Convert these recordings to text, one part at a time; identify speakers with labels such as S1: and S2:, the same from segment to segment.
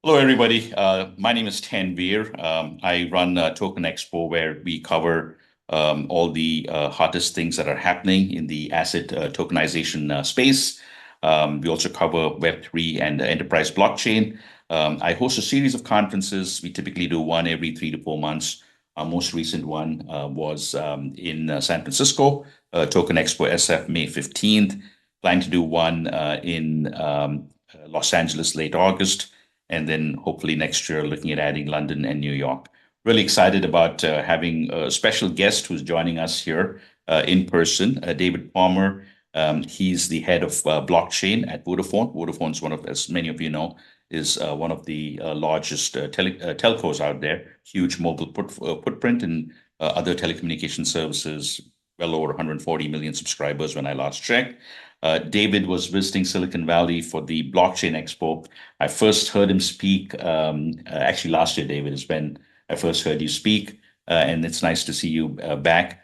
S1: Hello, everybody. My name is Tanveer. I run Token Expo, where we cover all the hottest things that are happening in the asset tokenization space. We also cover Web3 and enterprise blockchain. I host a series of conferences. We typically do one every 3 to 4 months. Our most recent one was in San Francisco, Token Expo SF, May 15th. Planning to do one in Los Angeles, late August, and then hopefully next year looking at adding London and New York. Really excited about having a special guest who's joining us here in person, David Palmer. He's the head of blockchain at Vodafone. Vodafone is one of, as many of you know, is one of the largest telcos out there. Huge mobile footprint and other telecommunication services. Well over 140 million subscribers when I last checked. David was visiting Silicon Valley for the Blockchain Expo. I first heard him speak, actually last year, David, is when I first heard you speak, and it's nice to see you back.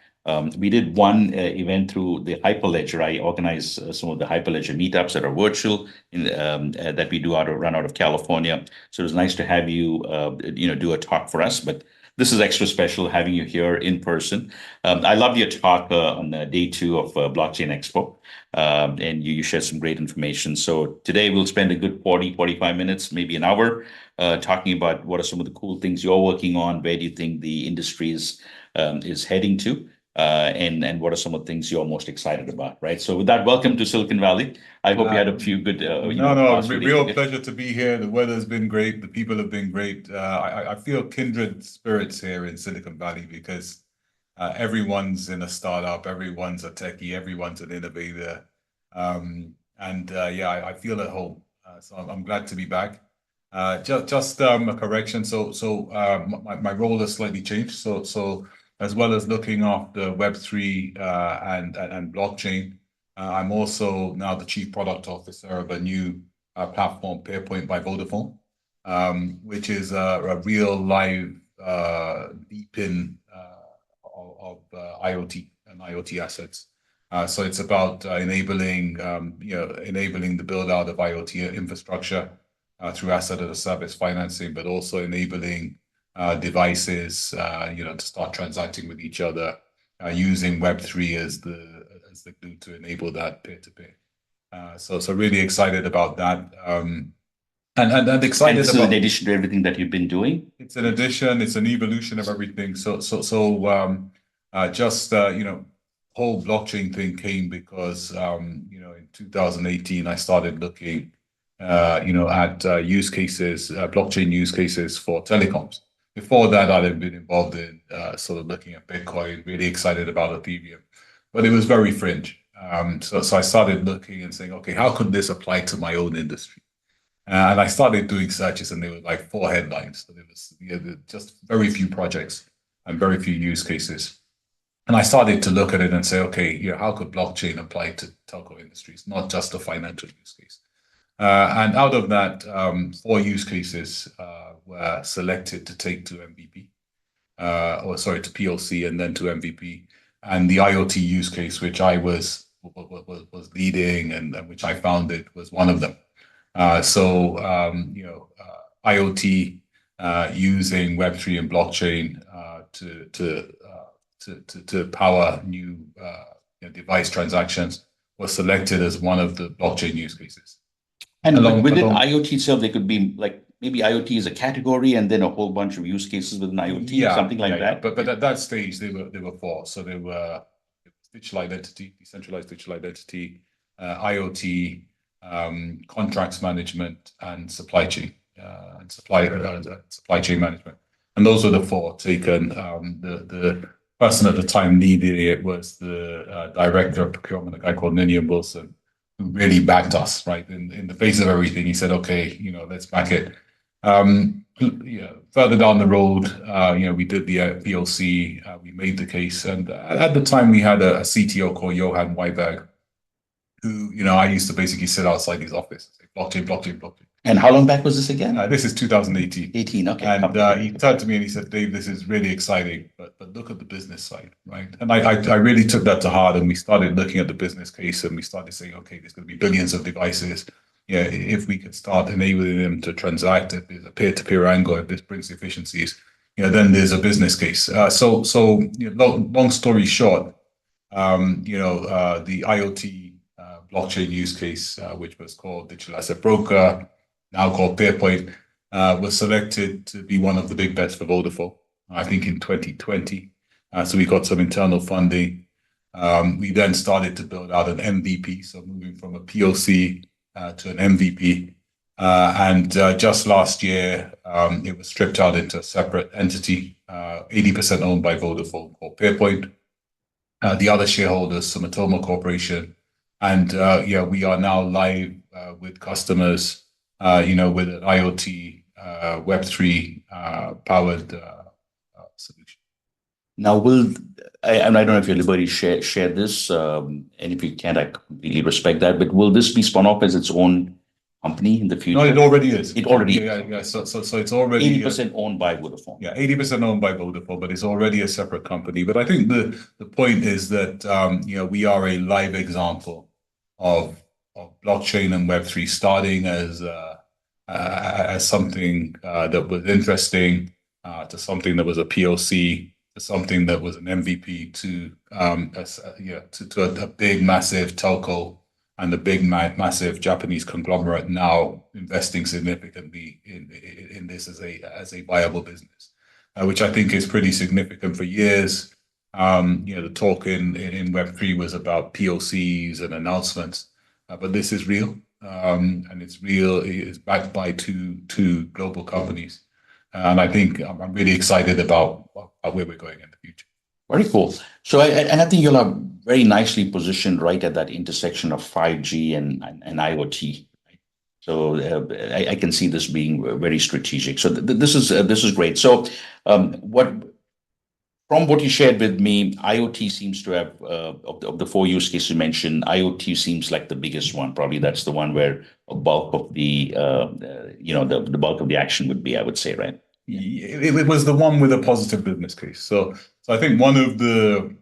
S1: We did one event through the Hyperledger. I organize some of the Hyperledger meetups that are virtual that we do run out of California. So it was nice to have you, do a talk for us. But this is extra special having you here in person. I loved your talk on day two of Blockchain Expo, and you shared some great information. So today we'll spend a good 45 minutes, maybe an hour, talking about what are some of the cool things you're working on, where do you think the industry is heading to, and what are some of the things you're most excited about, right? So with that, welcome to Silicon Valley. I hope you had a few good,
S2: real pleasure to be here. The weather's been great. The people have been great. I feel kindred spirits here in Silicon Valley because everyone's in a startup, everyone's a techie, everyone's an innovator. I feel at home. So I'm glad to be back. Just a correction. So my role has slightly changed. So as well as looking after Web3 and blockchain, I'm also now the Chief Product Officer of a new platform, Pairpoint by Vodafone, which is a real live deepen of IoT and IoT assets. So it's about enabling the build out of IoT infrastructure through asset as a service financing, but also enabling devices, to start transacting with each other using Web3 as the glue to enable that peer-to-peer. So really excited about that. And excited
S1: this
S2: about.
S1: is in addition to everything that you've been doing.
S2: It's an addition. It's an evolution of everything. Whole blockchain thing came because in 2018 I started looking at use cases, blockchain use cases for telecoms. Before that, I'd have been involved in sort of looking at Bitcoin, really excited about Ethereum, but it was very fringe. So I started looking and saying, okay, how could this apply to my own industry? And I started doing searches, and there were like 4 headlines. So there was just very few projects and very few use cases. And I started to look at it and say, okay, how could blockchain apply to telco industries, not just a financial use case? And out of that, 4 use cases were selected to take to MVP, to POC and then to MVP. And the IoT use case, which I was leading and which I founded, was one of them. IoT using Web3 and blockchain to power new device transactions was selected as one of the blockchain use cases.
S1: And within IoT itself, there could be like maybe IoT is a category and then a whole bunch of use cases within IoT, something like that.
S2: But at that stage, there were 4. So there were digital identity, decentralized digital identity, IoT, contracts management, and supply chain supply chain management. And those were the 4 taken. The person at the time leading it was the director of procurement, a guy called Ninian Wilson, who really backed us, right? In the face of everything, he said, okay, let's back it. Further down the road, we did the POC, we made the case. And at the time, we had a CTO called Johan Weiberg, who, I used to basically sit outside his office, say, blockchain.
S1: And how long back was this again?
S2: This is 2018.
S1: 18, okay.
S2: And he turned to me and he said, Dave, this is really exciting, but look at the business side, right? And I really took that to heart, and we started looking at the business case, and we started saying, okay, there's going to be billions of devices. if we could start enabling them to transact, if there's a peer-to-peer angle, if this brings efficiencies, then there's a business case. Long story short, the IoT blockchain use case, which was called Digital Asset Broker, now called Pairpoint, was selected to be one of the big bets for Vodafone, I think in 2020. So we got some internal funding. We then started to build out an MVP, so moving from a POC to an MVP. And just last year, it was stripped out into a separate entity, 80% owned by Vodafone, called Pairpoint. The other shareholders, Sumitomo Corporation. And we are now live with customers, with an IoT Web3 powered solution.
S1: Now, I don't know if you're liberty share this, and if you can't, I completely respect that. But will this be spun off as its own company in the future?
S2: No, it already is.
S1: It already
S2: is. So it's already
S1: 80% owned by Vodafone.
S2: Yeah, 80% owned by Vodafone, but it's already a separate company. But I think the point is that we are a live example of blockchain and Web3 starting as something that was interesting, to something that was a POC, to something that was an MVP, to a big massive telco and a big massive Japanese conglomerate now investing significantly in this as a viable business, which I think is pretty significant. For years, the talk in Web3 was about POCs and announcements, but this is real, and it's real. It's backed by two global companies, and I think I'm really excited about where we're going in the future.
S1: Very cool. So, I think you'll have very nicely positioned right at that intersection of 5G and IoT. So I can see this being very strategic. So this is great. So from what you shared with me, IoT seems to have of the four use cases you mentioned, IoT seems like the biggest one. Probably that's the one where a bulk of the the bulk of the action would be, I would say, right?
S2: It was the one with a positive business case. So I think one of the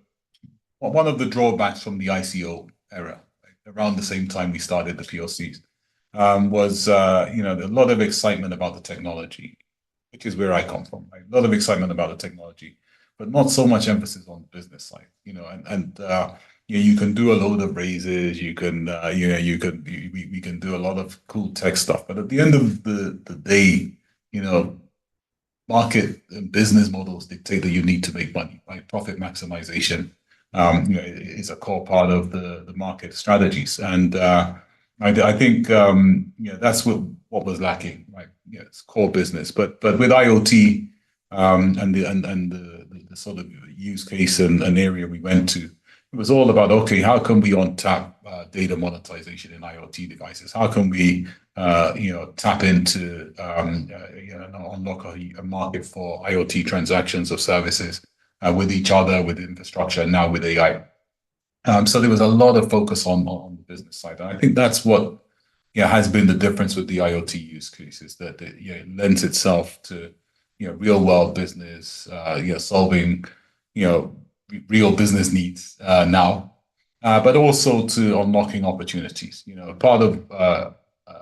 S2: drawbacks from the ICO era, around the same time we started the POCs, was a lot of excitement about the technology, which is where I come from. Right? A lot of excitement about the technology, but not so much emphasis on the business side. You can do a load of raises. You can we can do a lot of cool tech stuff, but at the end of the day, market and business models dictate that you need to make money, right? Profit maximization is a core part of the market strategies. And I think that's what was lacking, right? It's core business. But with IoT and the sort of use case and area we went to, it was all about, okay, how can we untap data monetization in IoT devices? How can we tap into unlock a market for IoT transactions of services with each other, with infrastructure, and now with AI. So there was a lot of focus on the business side, and I think that's what has been the difference with the IoT use cases, that it lends itself to real world business, solving real business needs now, but also to unlocking opportunities. Part of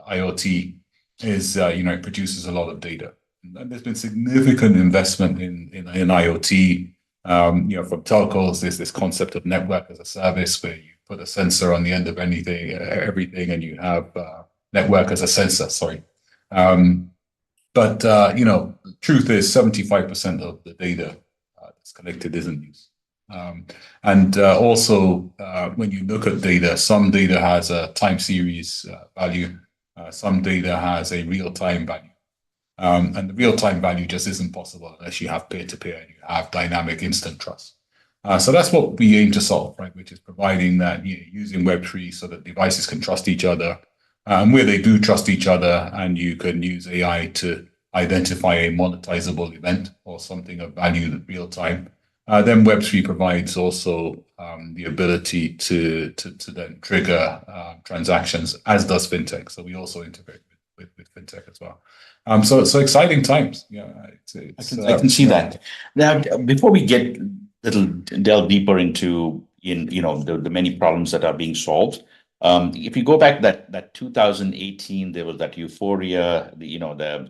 S2: IoT is it produces a lot of data, and there's been significant investment in IoT. From telcos, there's this concept of network as a service, where you put a sensor on the end of everything, and you have network as a sensor. Sorry. But the truth is 75% of the data that's collected isn't used. And also, when you look at data, some data has a time series value, some data has a real-time value. And the real-time value just isn't possible unless you have peer-to-peer and you have dynamic instant trust. So that's what we aim to solve, right? Which is providing that using Web3 so that devices can trust each other, and where they do trust each other, and you can use AI to identify a monetizable event or something of value real time. Then Web3 provides also the ability to then trigger transactions, as does fintech. So we also integrate with fintech as well. So exciting times.
S1: I can see that. Now, before we delve deeper into the many problems that are being solved, If you go back that 2018, there was that euphoria,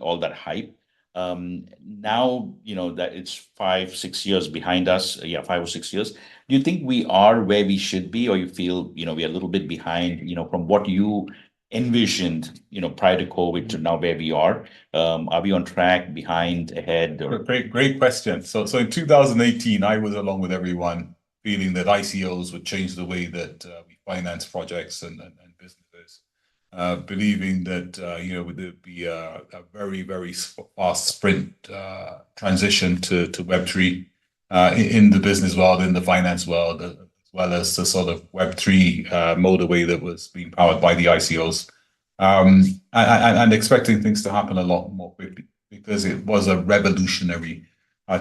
S1: all that hype. Now, that it's 5, 6 years behind us. Yeah, 5 or 6 years. Do you think we are where we should be, or you feel, we're a little bit behind, from what you envisioned, prior to COVID to now where we are? Are we on track, behind, ahead, or?
S2: Great question. So in 2018, I was along with everyone feeling that ICOs would change the way that we finance projects and businesses, believing that there'd be a very, very fast sprint transition to Web3 in the business world, in the finance world, as well as the sort of Web3 motorway that was being powered by the ICOs, and expecting things to happen a lot more quickly because it was a revolutionary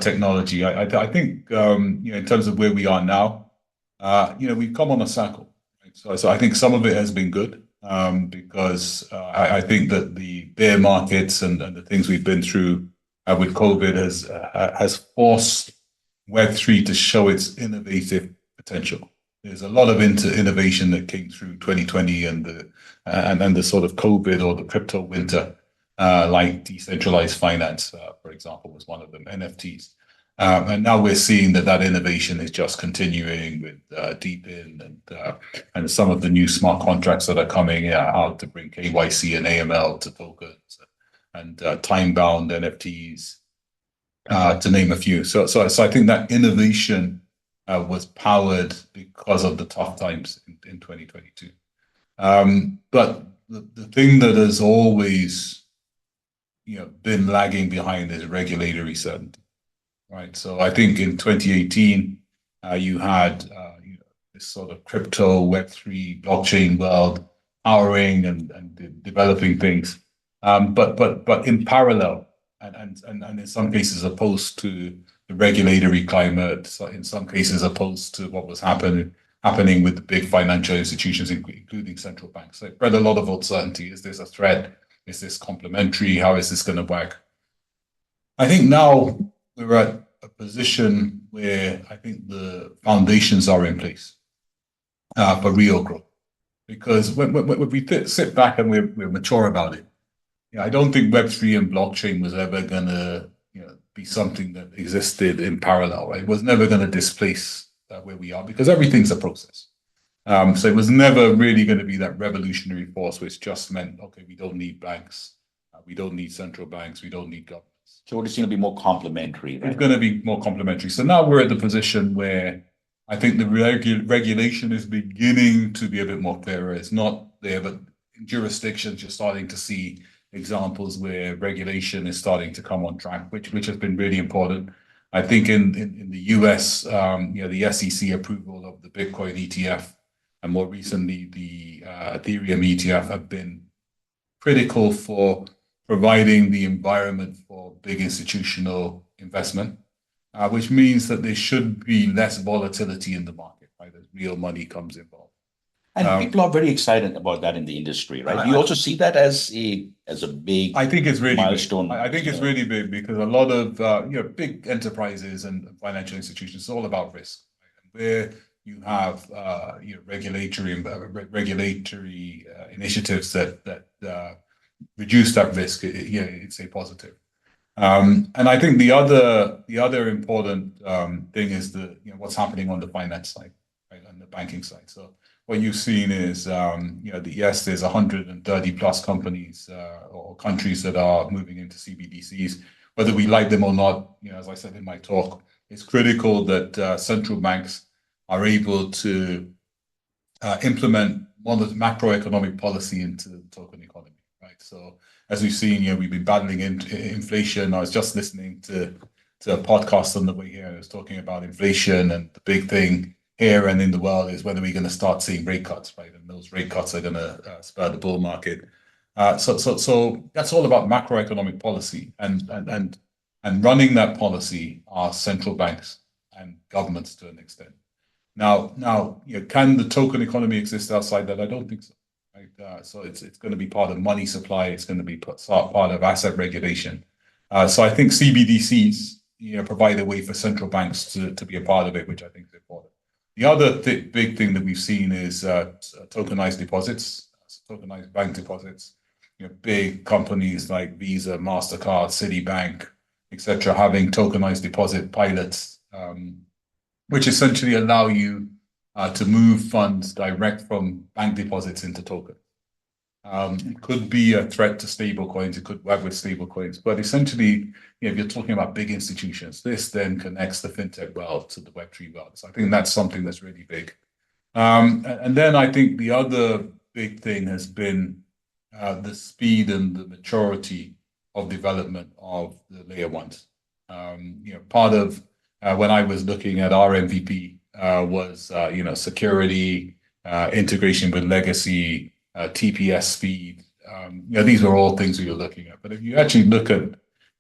S2: technology. I think in terms of where we are now, we've come on a cycle. Right? So I think some of it has been good because I think that the bear markets and the things we've been through with COVID has forced Web3 to show its innovative potential. There's a lot of innovation that came through 2020 and the sort of COVID or the crypto winter, like decentralized finance, for example, was one of them, NFTs. And now we're seeing that innovation is just continuing with DeepIn and some of the new smart contracts that are coming out to bring KYC and AML to tokens and time-bound NFTs, to name a few. So I think that innovation was powered because of the tough times in 2022. But the thing that has always been lagging behind is regulatory certainty, right? So I think in 2018 you had this sort of crypto Web3 blockchain world powering and developing things, but in parallel and in some cases opposed to the regulatory climate, so in some cases opposed to what was happening with the big financial institutions, including central banks. So it bred a lot of uncertainty. Is this a threat? Is this complementary? How is this going to work? I think now we're at a position where I think the foundations are in place for real growth. Because when we sit back and we're mature about it, I don't think Web3 and blockchain was ever going to be something that existed in parallel. Right? It was never going to displace where we are because everything's a process. So it was never really going to be that revolutionary force, which just meant, okay, we don't need banks, we don't need central banks, we don't need governments.
S1: So it's going to be more complementary. Right?
S2: It's going to be more complementary. So now we're at the position where I think the regulation is beginning to be a bit more clearer. It's not there, but in jurisdictions, you're starting to see examples where regulation is starting to come on track, which has been really important. I think in the US, the SEC approval of the Bitcoin ETF and more recently the Ethereum ETF have been critical for providing the environment for big institutional investment, which means that there should be less volatility in the market, right? As real money comes involved.
S1: And people are very excited about that in the industry, right? Do you also see that as a big
S2: I think it's really
S1: milestone?
S2: Big. I think it's really big because a lot of big enterprises and financial institutions, it's all about risk. Right? Where you have regulatory initiatives that reduce that risk, it's a positive. And I think the other important thing is what's happening on the finance side, right, on the banking side. So what you've seen is, yes, there's 130 plus companies or countries that are moving into CBDCs. Whether we like them or not, as I said in my talk, it's critical that central banks are able to implement macroeconomic policy into the token economy, right? So as we've seen, we've been battling inflation. I was just listening to a podcast on the way here. I was talking about inflation, and the big thing here and in the world is whether we're going to start seeing rate cuts, right? And those rate cuts are going to spur the bull market. So that's all about macroeconomic policy, and running that policy are central banks and governments to an extent. Now, can the token economy exist outside that? I don't think so. Right? So it's going to be part of money supply. It's going to be part of asset regulation. So I think CBDCs provide a way for central banks to be a part of it, which I think is important. The other big thing that we've seen is tokenized deposits, tokenized bank deposits. Big companies like Visa, MasterCard, Citibank, etc., having tokenized deposit pilots, which essentially allow you to move funds direct from bank deposits into tokens. It could be a threat to stable coins. It could work with stable coins, but essentially, if you're talking about big institutions, this then connects the fintech world to the Web3 world. So I think that's something that's really big. And then I think the other big thing has been the speed and the maturity of development of the layer ones. Part of when I was looking at our MVP was security, integration with legacy, TPS speed. These were all things we were looking at. But if you actually look at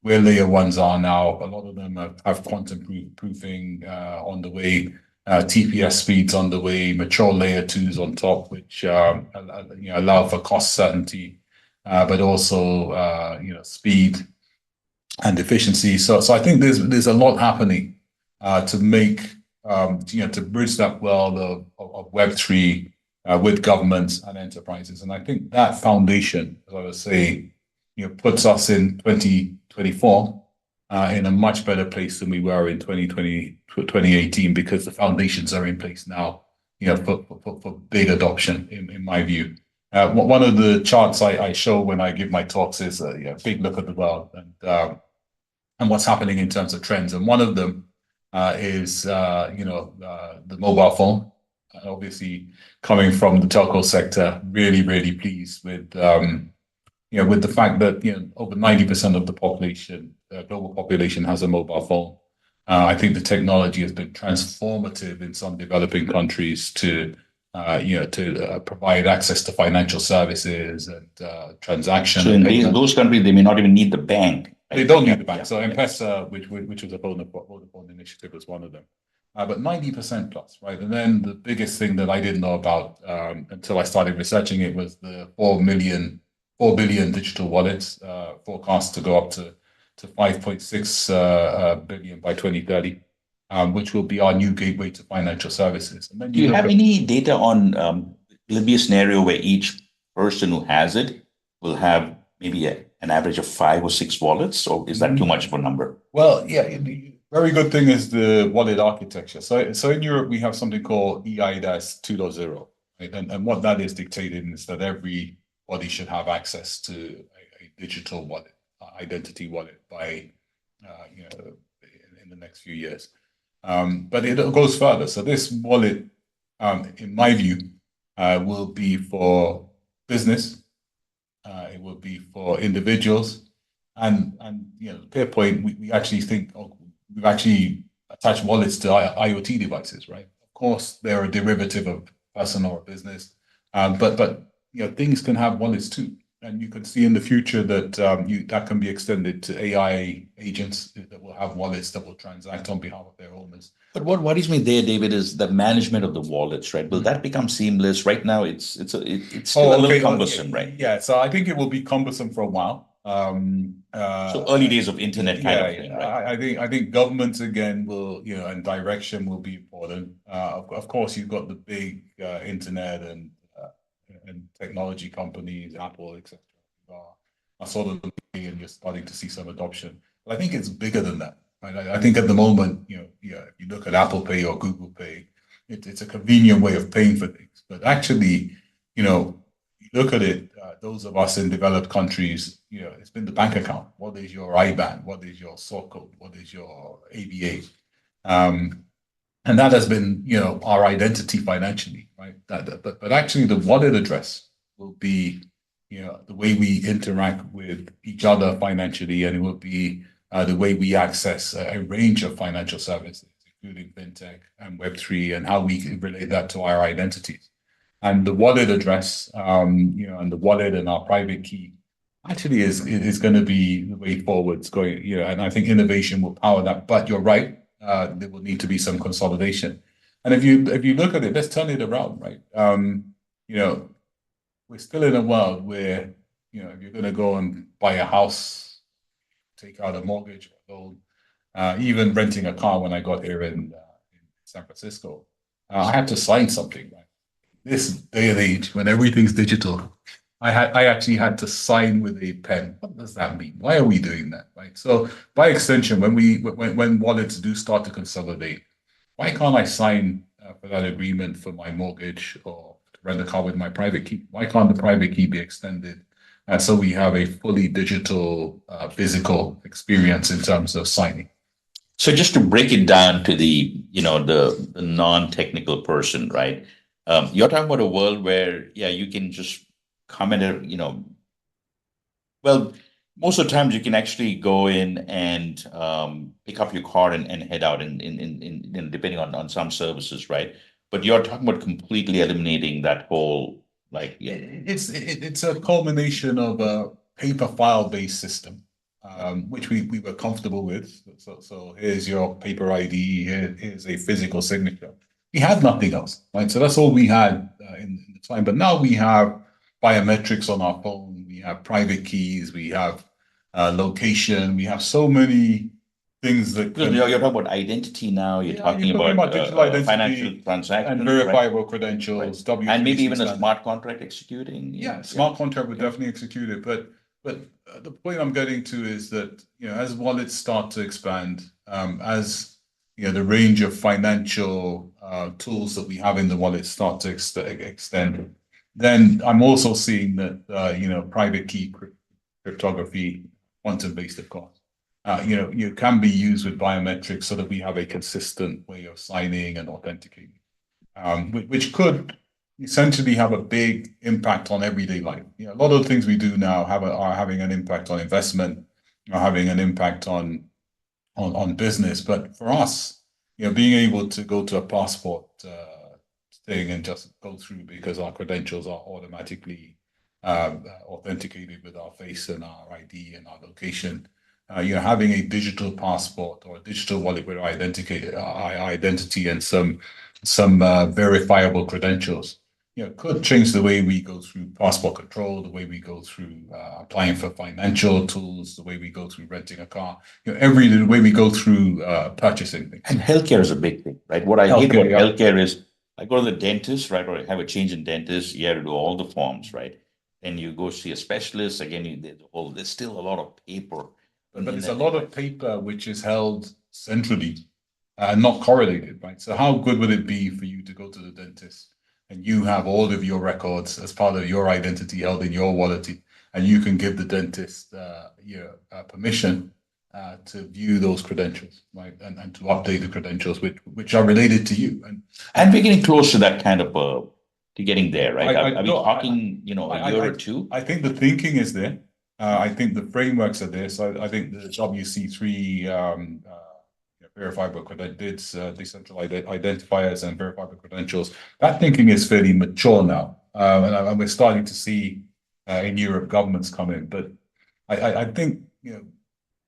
S2: where layer ones are now, a lot of them have quantum proofing on the way, TPS speeds on the way, mature layer twos on top, which allow for cost certainty, but also speed and efficiency. So I think there's a lot happening to make to bridge that world of Web3 with governments and enterprises. And I think that foundation, as I was saying, puts us in 2024 in a much better place than we were in 2018, because the foundations are in place now, for big adoption, in my view. One of the charts I show when I give my talks is a big look at the world and what's happening in terms of trends. And one of them is the mobile phone. Obviously, coming from the telco sector, really, really pleased with with the fact that over 90% of the population, global population, has a mobile phone. I think the technology has been transformative in some developing countries to provide access to financial services and transactions.
S1: So in those countries, they may not even need the bank.
S2: They don't need the bank. So M-Pesa, which was a Vodafone initiative, was one of them. But 90% plus, right? And then the biggest thing that I didn't know about until I started researching it was the 4 billion digital wallets, forecast to go up to 5.6 billion by 2030, which will be our new gateway to financial services. And then
S1: do you have any data on, will it be a scenario where each person who has it will have maybe an average of 5 or 6 wallets, or is that too much of a number?
S2: Well, yeah, the very good thing is the wallet architecture. So in Europe, we have something called EIDAS 2.0, right? And what that is dictating is that everybody should have access to a digital wallet, identity wallet, by in the next few years. But it goes further. So this wallet, in my view, will be for business. It will be for individuals, and Pairpoint, we actually think we've actually attached wallets to IoT devices, right? Of course, they're a derivative of personal or business, but things can have wallets too, and you can see in the future that that can be extended to AI agents that will have wallets that will transact on behalf of their owners.
S1: But what worries me there, David, is the management of the wallets, right? Will that become seamless? Right now, it's still a little cumbersome, right?
S2: Yeah, so I think it will be cumbersome for a while.
S1: So early days of internet kind of thing, right?
S2: I think governments again will, and direction will be important. Of course, you've got the big internet and technology companies, Apple, etc. are sort of, and you're starting to see some adoption. But I think it's bigger than that. Right? I think at the moment, if you look at Apple Pay or Google Pay, it's a convenient way of paying for things. But actually, you look at it, those of us in developed countries, it's been the bank account. What is your IBAN? What is your sort code? What is your ABA? And that has been, our identity financially, right? But actually, the wallet address will be, the way we interact with each other financially, and it will be the way we access a range of financial services, including fintech and Web3, and how we can relate that to our identities. And the wallet address, and the wallet and our private key actually is going to be the way forward. Going, and I think innovation will power that. But you're right, there will need to be some consolidation. And if you look at it, let's turn it around, right? We're still in a world where if you're going to go and buy a house, take out a mortgage, or loan, even renting a car. When I got here in San Francisco, I had to sign something. Right? This day and age, when everything's digital, I actually had to sign with a pen. What does that mean? Why are we doing that? Right. So by extension, when wallets do start to consolidate, why can't I sign for that agreement for my mortgage or to rent a car with my private key? Why can't the private key be extended? So we have a fully digital, physical experience in terms of signing.
S1: So just to break it down to the non-technical person, right? You're talking about a world where, yeah, you can just come in, well, most of the times you can actually go in and pick up your card and head out depending on some services, right? But you're talking about completely eliminating that whole, like, yeah.
S2: It's a culmination of a paper file based system, which we were comfortable with. So here's your paper ID. Here's a physical signature. We had nothing else, right? So that's all we had in the time. But now we have biometrics on our phone. We have private keys. We have location. We have so many things that
S1: Because
S2: can.
S1: you're talking about identity now, you're talking
S2: You're talking
S1: about
S2: digital identity
S1: financial
S2: and
S1: transactions, right?
S2: verifiable
S1: Right.
S2: credentials,
S1: And maybe
S2: W3C
S1: even a
S2: standard.
S1: smart contract executing.
S2: Yeah, smart contract would definitely execute it, but the point I'm getting to is that as wallets start to expand, as the range of financial tools that we have in the wallet start to extend, then I'm also seeing that private key cryptography, quantum based, of course, you can be used with biometrics so that we have a consistent way of signing and authenticating, which could essentially have a big impact on everyday life. A lot of the things we do now are having an impact on investment, are having an impact on business. But for us, being able to go to a passport thing and just go through because our credentials are automatically authenticated with our face and our ID and our location. Having a digital passport or a digital wallet with our identity and some verifiable credentials, could change the way we go through passport control, the way we go through applying for financial tools, the way we go through renting a car, the way we go through purchasing things.
S1: And healthcare is a big thing, right? What I hate about healthcare is I go to the dentist, right, or I have a change in dentist. You have to do all the forms, right? Then you go see a specialist again. There's still a lot of paper.
S2: But there's a lot of paper which is held centrally and not correlated, right? So how good would it be for you to go to the dentist and you have all of your records as part of your identity held in your wallet, and you can give the dentist permission to view those credentials, right, and to update the credentials which are related to you,
S1: and we're getting close to that kind of to getting there, right? Are we talking a year or two?
S2: I think the thinking is there. I think the frameworks are there. So I think the WC3 verifiable credentials, decentralized identifiers and verifiable credentials, that thinking is fairly mature now. And we're starting to see in Europe governments come in. But I think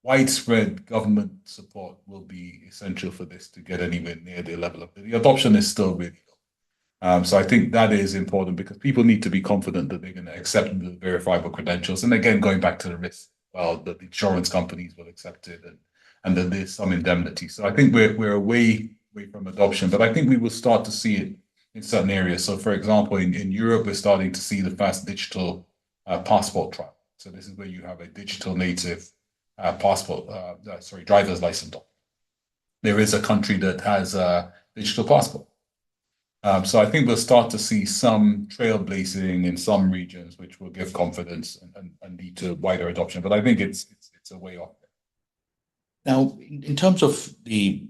S2: widespread government support will be essential for this to get anywhere near the level of the adoption is still really low. So I think that is important because people need to be confident that they're going to accept the verifiable credentials. And again, going back to the risk, well, that the insurance companies will accept it and that there's some indemnity. So I think we're away from adoption, but I think we will start to see it in certain areas. So for example, in Europe, we're starting to see the first digital passport trial. So this is where you have a digital native driver's license. There is a country that has a digital passport. So I think we'll start to see some trailblazing in some regions, which will give confidence and lead to wider adoption. But I think it's a way off.
S1: Now, in terms of we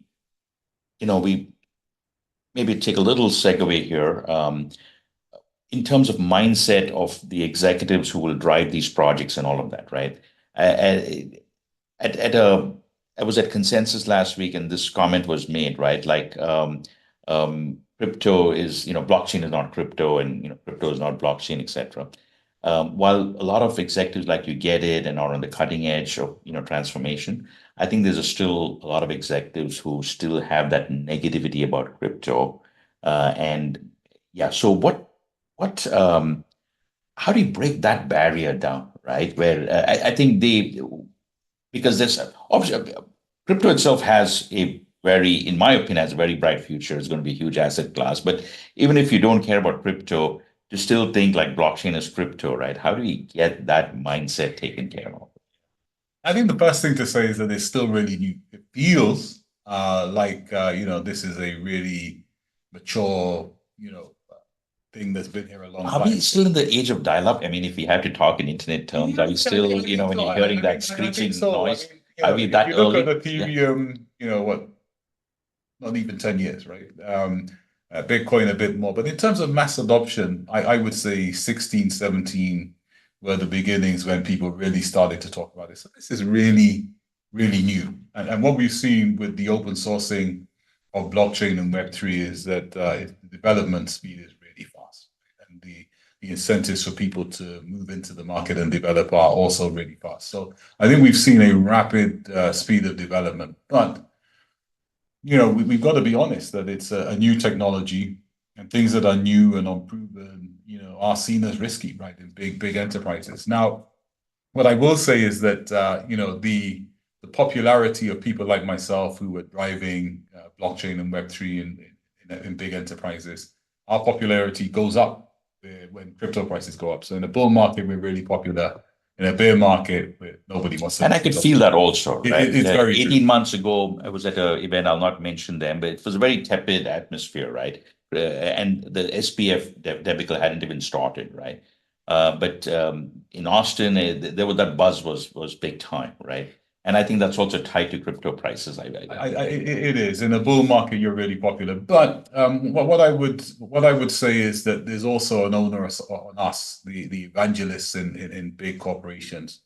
S1: maybe take a little segue here. In terms of mindset of the executives who will drive these projects and all of that, right? I was at Consensus last week, and this comment was made, right? Like, crypto is, blockchain is not crypto, and crypto is not blockchain, etc. While a lot of executives like you get it and are on the cutting edge of transformation, I think there's still a lot of executives who still have that negativity about crypto. And yeah, so how do you break that barrier down, right? Where I think because there's obviously crypto itself has a in my opinion, has a very bright future. It's going to be a huge asset class. But even if you don't care about crypto, to still think like blockchain is crypto, right? How do we get that mindset taken care of?
S2: I think the first thing to say is that it's still really new. It feels like this is a really mature thing that's been here a long
S1: Are
S2: time.
S1: we still in the age of dial-up? I mean, if we have to talk in internet terms, are we still, when you're hearing that screeching noise, are we that
S2: if you look
S1: early?
S2: at Ethereum, not even 10 years, right? Bitcoin a bit more. But in terms of mass adoption, I would say 16, 17 were the beginnings when people really started to talk about it. So this is really, really new. And what we've seen with the open sourcing of blockchain and Web3 is that the development speed is really fast. And the incentives for people to move into the market and develop are also really fast. So I think we've seen a rapid speed of development. But we've got to be honest that it's a new technology, and things that are new and unproven, are seen as risky, right, in big enterprises. Now, what I will say is that the popularity of people like myself who were driving blockchain and Web3 in big enterprises, our popularity goes up when crypto prices go up. So in a bull market, we're really popular. In a bear market, nobody wants to.
S1: And I could feel that also, right?
S2: It's very
S1: 18
S2: true.
S1: months ago, I was at an event, I'll not mention them, but it was a very tepid atmosphere, right? And the SPF debacle hadn't even started, right? But in Austin, that buzz was big time, right? And I think that's also tied to crypto prices.
S2: It is. In a bull market, you're really popular. But what I would say is that there's also an onus on us, the evangelists in big corporations,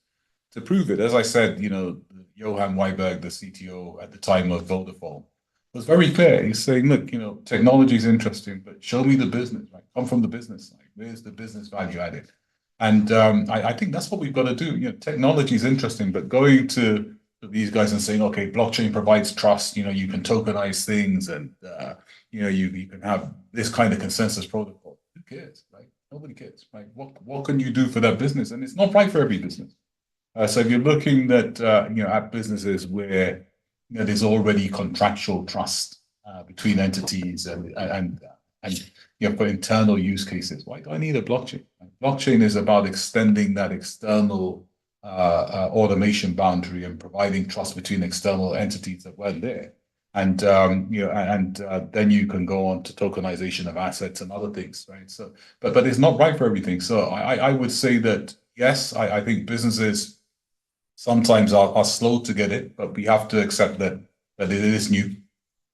S2: to prove it. As I said, Johan Weiberg, the CTO at the time of Vodafone, was very clear. He's saying, look, technology is interesting, but show me the business, right? Come from the business side. Where's the business value added? And I think that's what we've got to do. Technology is interesting, but going to these guys and saying, okay, blockchain provides trust. You can tokenize things, and you can have this kind of consensus protocol. Who cares, right? Nobody cares, right? What can you do for that business? And it's not right for every business. So if you're looking at businesses where there's already contractual trust between entities and for internal use cases, why do I need a blockchain? Blockchain is about extending that external automation boundary and providing trust between external entities that weren't there. And then you can go on to tokenization of assets and other things, right? So, but it's not right for everything. So I would say that yes, I think businesses sometimes are slow to get it, but we have to accept that it is new.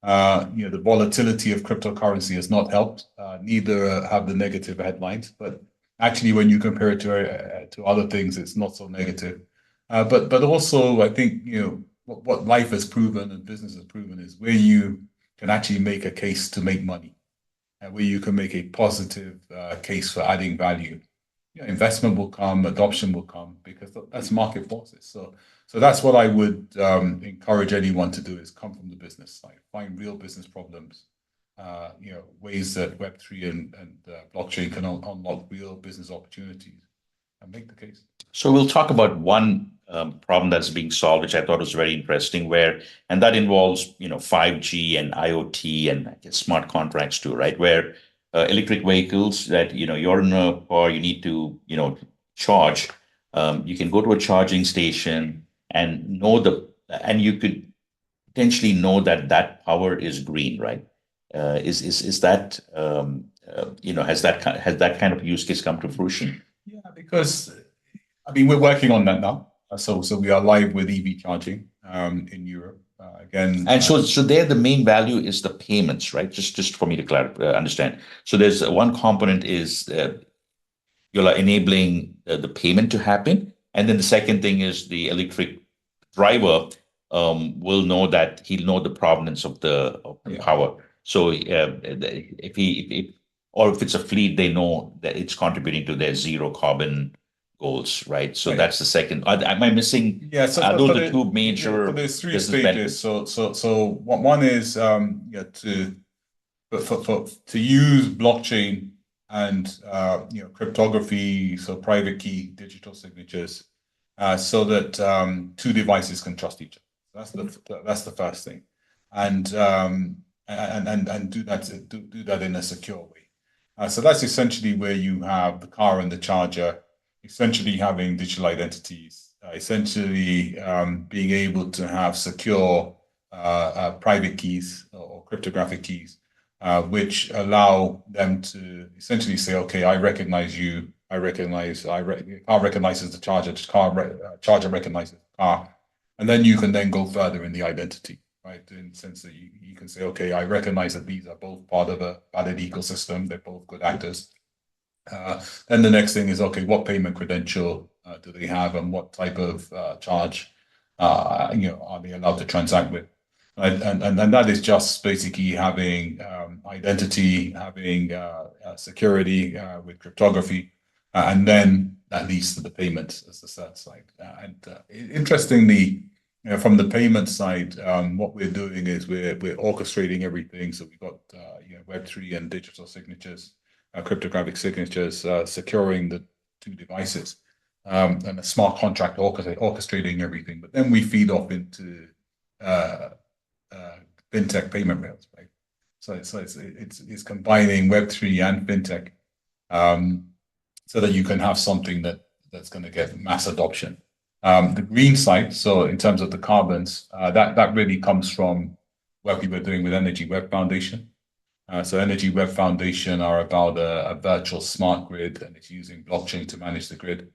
S2: The volatility of cryptocurrency has not helped. Neither have the negative headlines, but actually, when you compare it to other things, it's not so negative. But also, I think what life has proven and business has proven is where you can actually make a case to make money, and where you can make a positive case for adding value. Investment will come, adoption will come, because that's market forces. So that's what I would encourage anyone to do: is come from the business side, find real business problems, ways that Web3 and blockchain can unlock real business opportunities, and make the case.
S1: So we'll talk about one problem that's being solved, which I thought was very interesting, and that involves 5G and IoT and I guess smart contracts too, right? Where electric vehicles that you're in a car, you need to charge. You can go to a charging station and and you could potentially know that power is green, right? Is that has that kind of use case come to fruition?
S2: Yeah, because we're working on that now. So we are live with EV charging in Europe again.
S1: And so there the main value is the payments, right? Just for me to understand. So there's one component is you're enabling the payment to happen, and then the second thing is the electric driver will know that he'll know the provenance of the power. So if it's a fleet, they know that it's contributing to their zero carbon goals, right? So that's the second. Am I missing?
S2: Yeah, so
S1: those are the two major.
S2: So there's three stages. So one is to use blockchain and cryptography, so private key digital signatures, so that two devices can trust each other. That's the first thing. and do that in a secure way. So that's essentially where you have the car and the charger, essentially having digital identities, essentially being able to have secure private keys or cryptographic keys, which allow them to essentially say, okay, I recognize you, car recognizes the charger, charger recognizes the car, and then you can then go further in the identity, right? In the sense that you can say, okay, I recognize that these are both part of a valid ecosystem, they're both good actors. Then the next thing is, okay, what payment credential do they have, and what type of charge are they allowed to transact with? Right? And that is just basically having identity, having security with cryptography, and then that leads to the payments as the third side. Interestingly, from the payment side, what we're doing is we're orchestrating everything. So we've got Web3 and digital signatures, cryptographic signatures, securing the two devices, and a smart contract orchestrating everything. But then we feed off into fintech payment rails, right? So it's combining Web3 and fintech, so that you can have something that's going to get mass adoption. The green side, so in terms of the carbons, that really comes from what we were doing with Energy Web Foundation. So Energy Web Foundation are about a virtual smart grid, and it's using blockchain to manage the grid.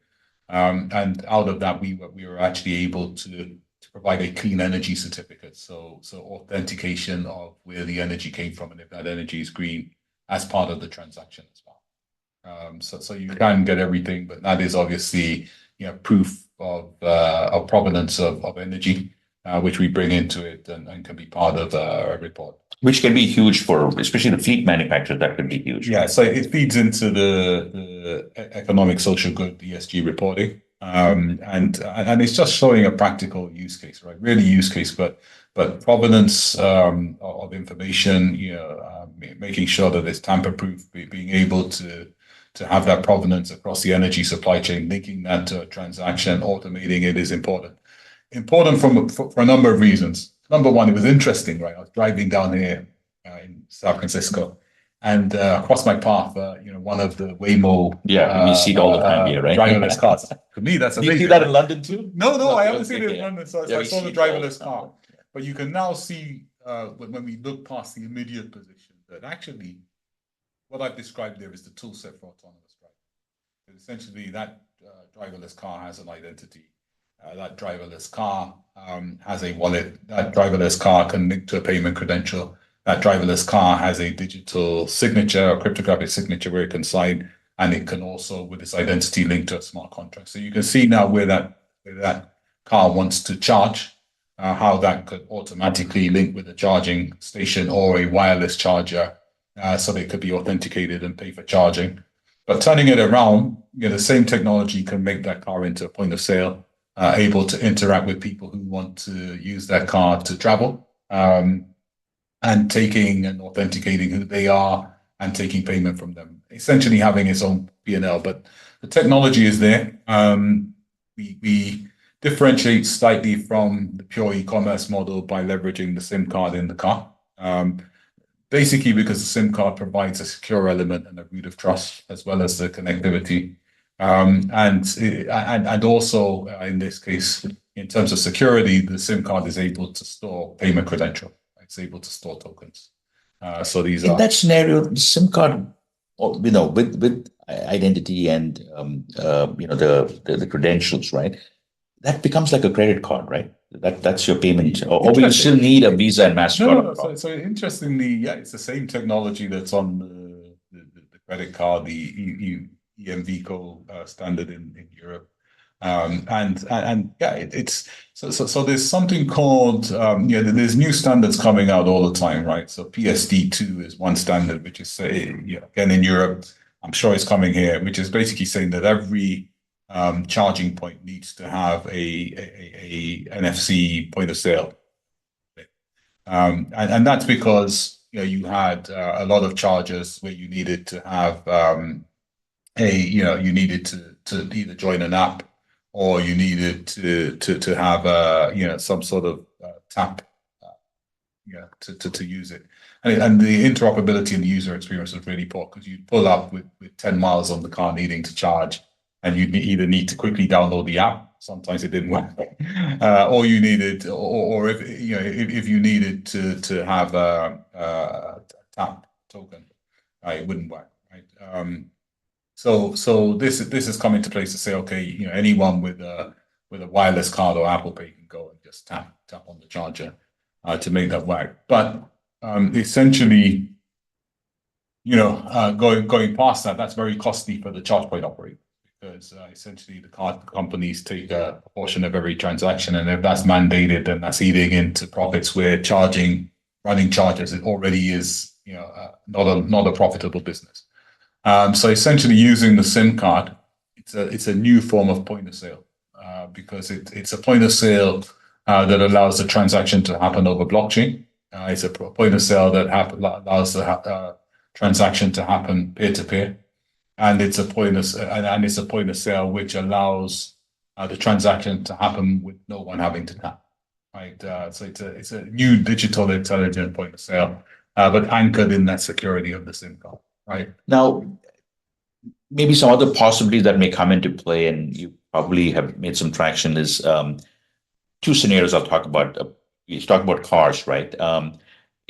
S2: And out of that, we were actually able to provide a clean energy certificate. So authentication of where the energy came from, and if that energy is green, as part of the transaction as well. So you can get everything, but that is obviously proof of provenance of energy, which we bring into it and can be part of a report.
S1: Which can be huge for, especially the fleet manufacturer, that could be huge.
S2: Yeah, so it feeds into the economic social good ESG reporting. And it's just showing a practical use case, right? Really use case, but provenance of information, making sure that it's tamper-proof, being able to have that provenance across the energy supply chain, linking that to a transaction, automating it is important. Important for a number of reasons. Number one, it was interesting, right? I was driving down here in San Francisco, and across my path, one of the Waymo.
S1: Yeah, we see it all the time here, right?
S2: Driverless cars. For me, that's amazing.
S1: You see that in London too?
S2: No, I haven't seen it in London. So
S1: Yeah,
S2: I
S1: we
S2: saw the
S1: see it all
S2: driverless
S1: the
S2: car.
S1: time.
S2: But you can now see when we look past the immediate position that actually what I've described there is the tool set for autonomous driving. Essentially, that driverless car has an identity. That driverless car has a wallet. That driverless car can link to a payment credential. That driverless car has a digital signature, a cryptographic signature where it can sign, and it can also, with its identity, link to a smart contract. So you can see now where that car wants to charge, how that could automatically link with a charging station or a wireless charger, so they could be authenticated and pay for charging. But turning it around, the same technology can make that car into a point of sale, able to interact with people who want to use that car to travel, and taking and authenticating who they are and taking payment from them, essentially having its own P&L. But the technology is there. We differentiate slightly from the pure e-commerce model by leveraging the SIM card in the car. Basically because the SIM card provides a secure element and a root of trust, as well as the connectivity. And also in this case, in terms of security, the SIM card is able to store payment credential. It's able to store tokens. So these
S1: In that scenario, the SIM card, with identity and the credentials, right? That becomes like a credit card, right? That's your payment, or we still need a Visa and Mastercard.
S2: No. So interestingly, yeah, it's the same technology that's on the credit card, the EMVCo standard in Europe. And yeah, it's so there's something called there's new standards coming out all the time, right? So PSD2 is one standard, which is again in Europe. I'm sure it's coming here, which is basically saying that every charging point needs to have a NFC point of sale, and that's because you had a lot of chargers where you needed to have you needed to either join an app, or you needed to have some sort of tap to use it. And the interoperability and the user experience was really poor because you'd pull up with 10 miles on the car needing to charge, and you'd either need to quickly download the app. Sometimes it didn't work, or you needed, or if if you needed to have a tap token, it wouldn't work, right? So this has come into place to say, okay, anyone with a wireless card or Apple Pay can go and just tap on the charger to make that work. But essentially, going past that, that's very costly for the charge point operator because essentially the card companies take a portion of every transaction, and if that's mandated, then that's eating into profits where running chargers, it already is not a profitable business. So essentially, using the SIM card, it's a new form of point of sale because it's a point of sale that allows the transaction to happen over blockchain. It's a point of sale that allows the transaction to happen peer to peer, and it's a point of sale which allows the transaction to happen with no one having to tap. Right, so it's a new digital intelligent point of sale, but anchored in that security of the SIM card. Right.
S1: Now, maybe some other possibilities that may come into play, and you probably have made some traction, is two scenarios I'll talk about. You talk about cars, right?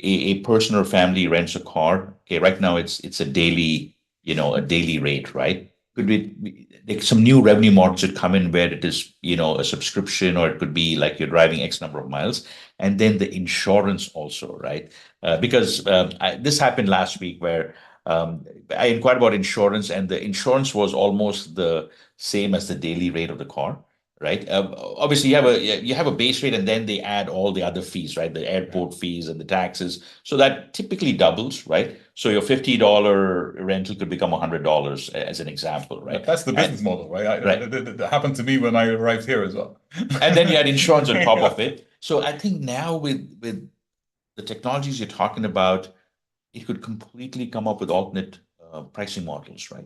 S1: A person or family rents a car. Okay, right now it's a daily, a daily rate, right? Could be like some new revenue models should come in where it is, a subscription, or it could be like you're driving X number of miles, and then the insurance also, right? Because this happened last week where I inquired about insurance, and the insurance was almost the same as the daily rate of the car, right? Obviously, you have a base rate, and then they add all the other fees, right? The airport fees and the taxes. So that typically doubles, right? So your $50 rental could become $100 as an example, right?
S2: That's the business model, right? That happened to me when I arrived here as well.
S1: And then you had insurance on top of it. So I think now with the technologies you're talking about, it could completely come up with alternate pricing models, right?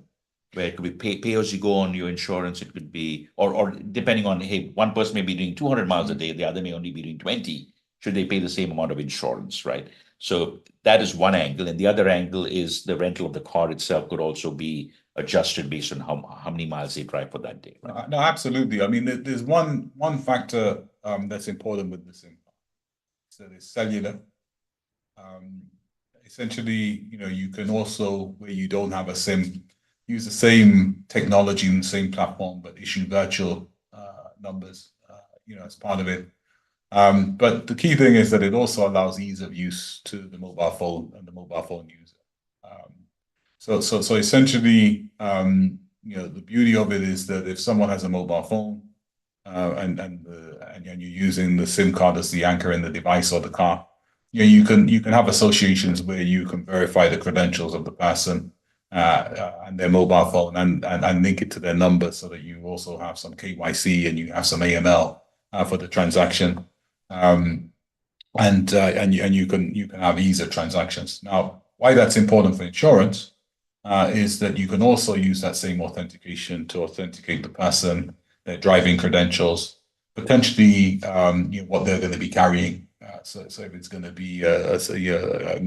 S1: Where it could be pay as you go on your insurance. It could be, or depending on, hey, one person may be doing 200 miles a day, the other may only be doing 20. Should they pay the same amount of insurance, right? So that is one angle. And the other angle is the rental of the car itself could also be adjusted based on how many miles they drive for that day. Right?
S2: No, absolutely. I mean, there's one factor that's important with the SIM card. So there's cellular. Essentially, you can also, where you don't have a SIM, use the same technology and the same platform, but issue virtual numbers, as part of it. But the key thing is that it also allows ease of use to the mobile phone and the mobile phone user. So essentially, the beauty of it is that if someone has a mobile phone and you're using the SIM card as the anchor in the device or the car, you can have associations where you can verify the credentials of the person and their mobile phone and link it to their number so that you also have some KYC and you have some AML for the transaction. And you can have ease of transactions. Now, why that's important for insurance is that you can also use that same authentication to authenticate the person, their driving credentials, potentially what they're going to be carrying. So if it's going to be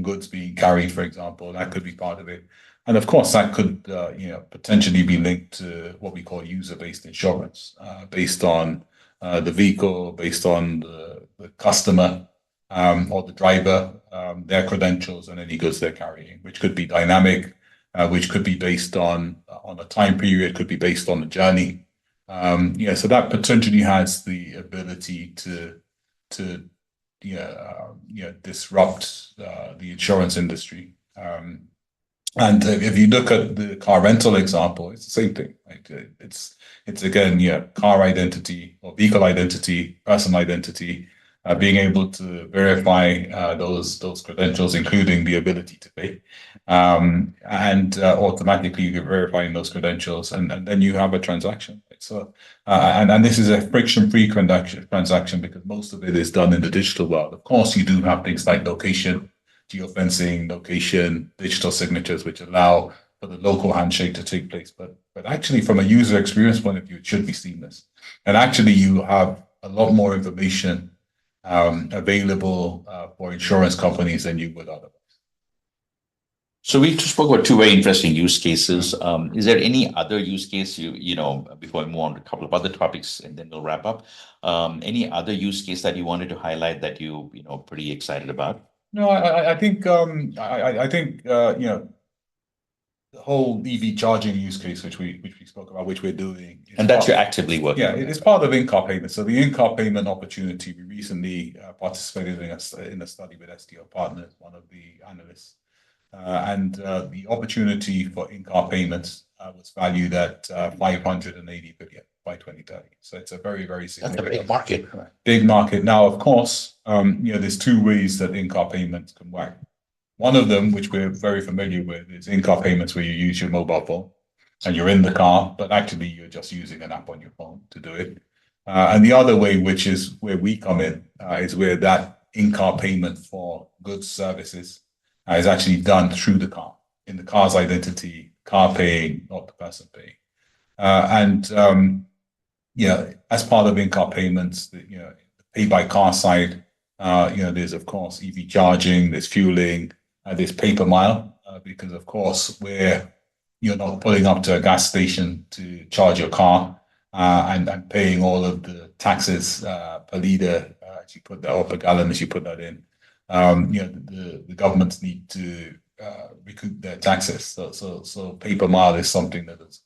S2: goods being carried, for example, that could be part of it. And of course, that could potentially be linked to what we call user-based insurance, based on the vehicle, based on the customer or the driver, their credentials and any goods they're carrying, which could be dynamic, which could be based on a time period, could be based on the journey. So that potentially has the ability to disrupt the insurance industry. And if you look at the car rental example, it's the same thing. Right? It's again, car identity or vehicle identity, person identity, being able to verify those credentials, including the ability to pay, and automatically you're verifying those credentials, and then you have a transaction. Right? So, and this is a friction-free transaction because most of it is done in the digital world. Of course, you do have things like location, geofencing, location, digital signatures, which allow for the local handshake to take place. But actually, from a user experience point of view, it should be seamless. And actually, you have a lot more information available for insurance companies than you would otherwise.
S1: So we spoke about two very interesting use cases. Is there any other use case before I move on to a couple of other topics and then we'll wrap up? Any other use case that you wanted to highlight that pretty excited about?
S2: No, I think the whole EV charging use case, which we spoke about, which we're doing,
S1: and that you're actively working.
S2: Yeah, it's part of in-car payment. So the in-car payment opportunity, we recently participated in a study with STO Partners, one of the analysts. And the opportunity for in-car payments was valued at 580 billion by 2030. So it's a very, very significant
S1: big market.
S2: Big market. Now, of course, there's two ways that in-car payments can work. One of them, which we're very familiar with, is in-car payments where you use your mobile phone and you're in the car, but actually you're just using an app on your phone to do it. And the other way, which is where we come in, is where that in-car payment for goods, services is actually done through the car, in the car's identity, car paying, not the person paying. As part of in-car payments, the pay by car side, there's of course EV charging, there's fueling, there's paper mile, because of course where you're not pulling up to a gas station to charge your car and paying all of the taxes per liter as you put that, or per gallon as you put that in. The governments need to recoup their taxes. So paper mile is something that has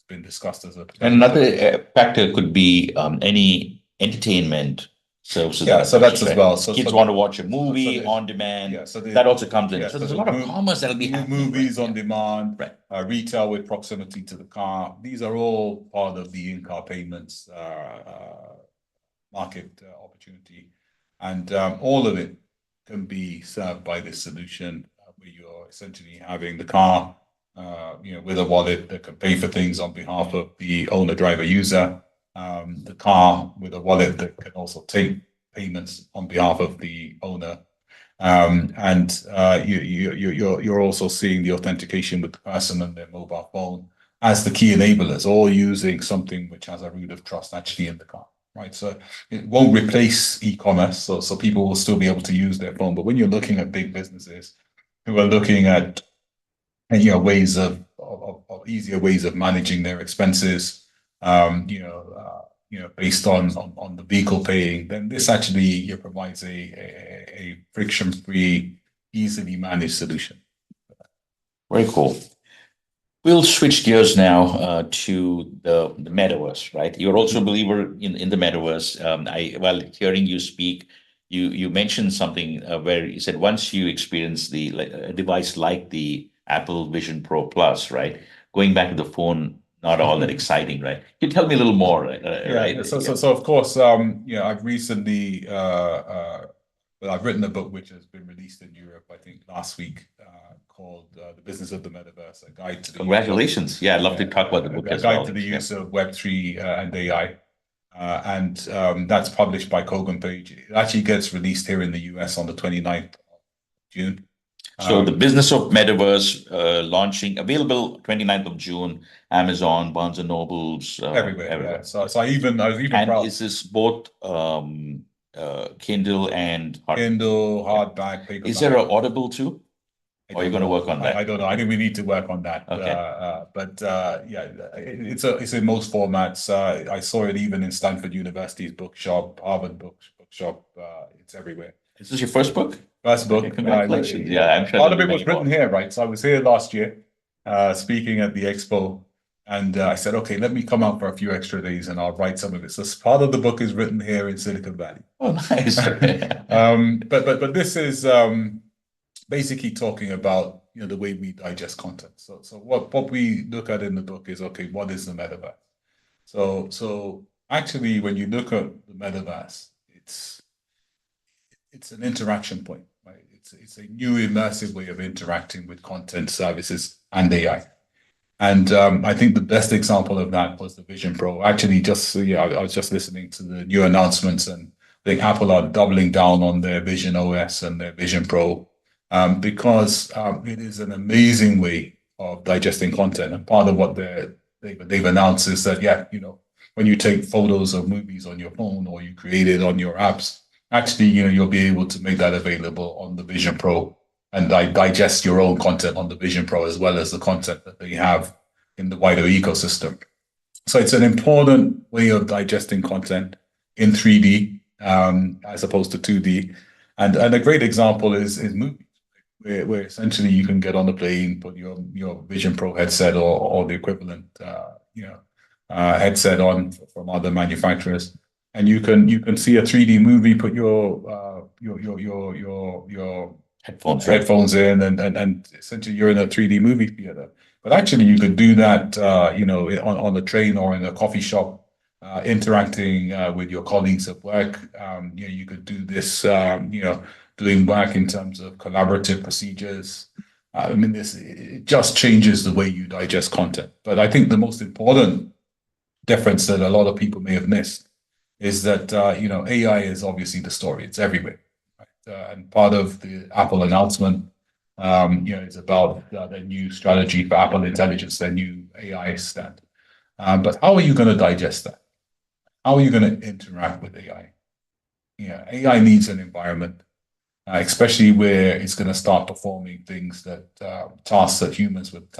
S2: been discussed as a.
S1: And another factor could be any entertainment services.
S2: Yeah, so that's as well. So
S1: kids want to watch a movie on demand.
S2: Yeah, so
S1: that also comes in.
S2: Yeah,
S1: so there's a lot of commerce that'll be happening.
S2: Movies on demand, right. Retail with proximity to the car. These are all part of the in-car payments market opportunity, and all of it can be served by this solution where you're essentially having the car, with a wallet that can pay for things on behalf of the owner, driver, user. The car with a wallet that can also take payments on behalf of the owner, you're also seeing the authentication with the person and their mobile phone as the key enablers, all using something which has a root of trust actually in the car. Right, so it won't replace e-commerce, so people will still be able to use their phone. But when you're looking at big businesses who are looking at ways of easier ways of managing their expenses, based on the vehicle paying, then this actually provides a friction-free, easily managed solution.
S1: Very cool. We'll switch gears now to the Metaverse, right? You're also a believer in the Metaverse. While hearing you speak, you mentioned something where you said once you experience a device like the Apple Vision Pro Plus, right? Going back to the phone, not all that exciting, right? Can you tell me a little more? Right?
S2: So of course, I've recently I've written a book which has been released in Europe, I think last week, called The Business of the Metaverse, a guide to the
S1: Congratulations. I'd love to talk about the book as well.
S2: A guide to the use of Web3 and AI. And that's published by Kogan Page. It actually gets released here in the US on the 29th of June.
S1: So the Business of Metaverse launching, available 29th of June, Amazon, Barnes and Nobles,
S2: everywhere. Yeah. So I was even proud.
S1: Is this both Kindle and
S2: hardback, paperback?
S1: Is there an Audible too? Or are you going to work on that?
S2: I don't know. I think we need to work on that.
S1: Okay.
S2: It's in most formats. I saw it even in Stanford University's bookshop, Harvard bookshop. It's everywhere.
S1: Is this your first book?
S2: First book.
S1: Okay, congratulations. I'm sure
S2: part of it was written here, right? So I was here last year, speaking at the expo, and I said, okay, let me come out for a few extra days and I'll write some of it. So part of the book is written here in Silicon Valley.
S1: Oh, nice.
S2: But this is basically talking about the way we digest content. So what we look at in the book is, okay, what is the metaverse? So actually, when you look at the metaverse, it's an interaction point, right? It's a new immersive way of interacting with content, services, and AI. And I think the best example of that was the Vision Pro. Actually, I was just listening to the new announcements, and I think Apple are doubling down on their Vision OS and their Vision Pro because it is an amazing way of digesting content. And part of what they've announced is that, when you take photos of movies on your phone or you create it on your apps, actually, you'll be able to make that available on the Vision Pro and digest your own content on the Vision Pro as well as the content that they have in the wider ecosystem. So it's an important way of digesting content in 3D as opposed to 2D. And a great example is movies, where essentially you can get on the plane, put your Vision Pro headset or the equivalent headset on from other manufacturers, and you can see a 3D movie, put your headphones in, and essentially you're in a 3D movie theater. But actually, you could do that, on the train or in a coffee shop, interacting with your colleagues at work. You could do this, doing work in terms of collaborative procedures. I mean, it just changes the way you digest content. But I think the most important difference that a lot of people may have missed is that AI is obviously the story. It's everywhere, right? And part of the Apple announcement, is about the new strategy for Apple Intelligence, their new AI stand. But how are you going to digest that? How are you going to interact with AI? AI needs an environment, especially where it's going to start performing things tasks that humans would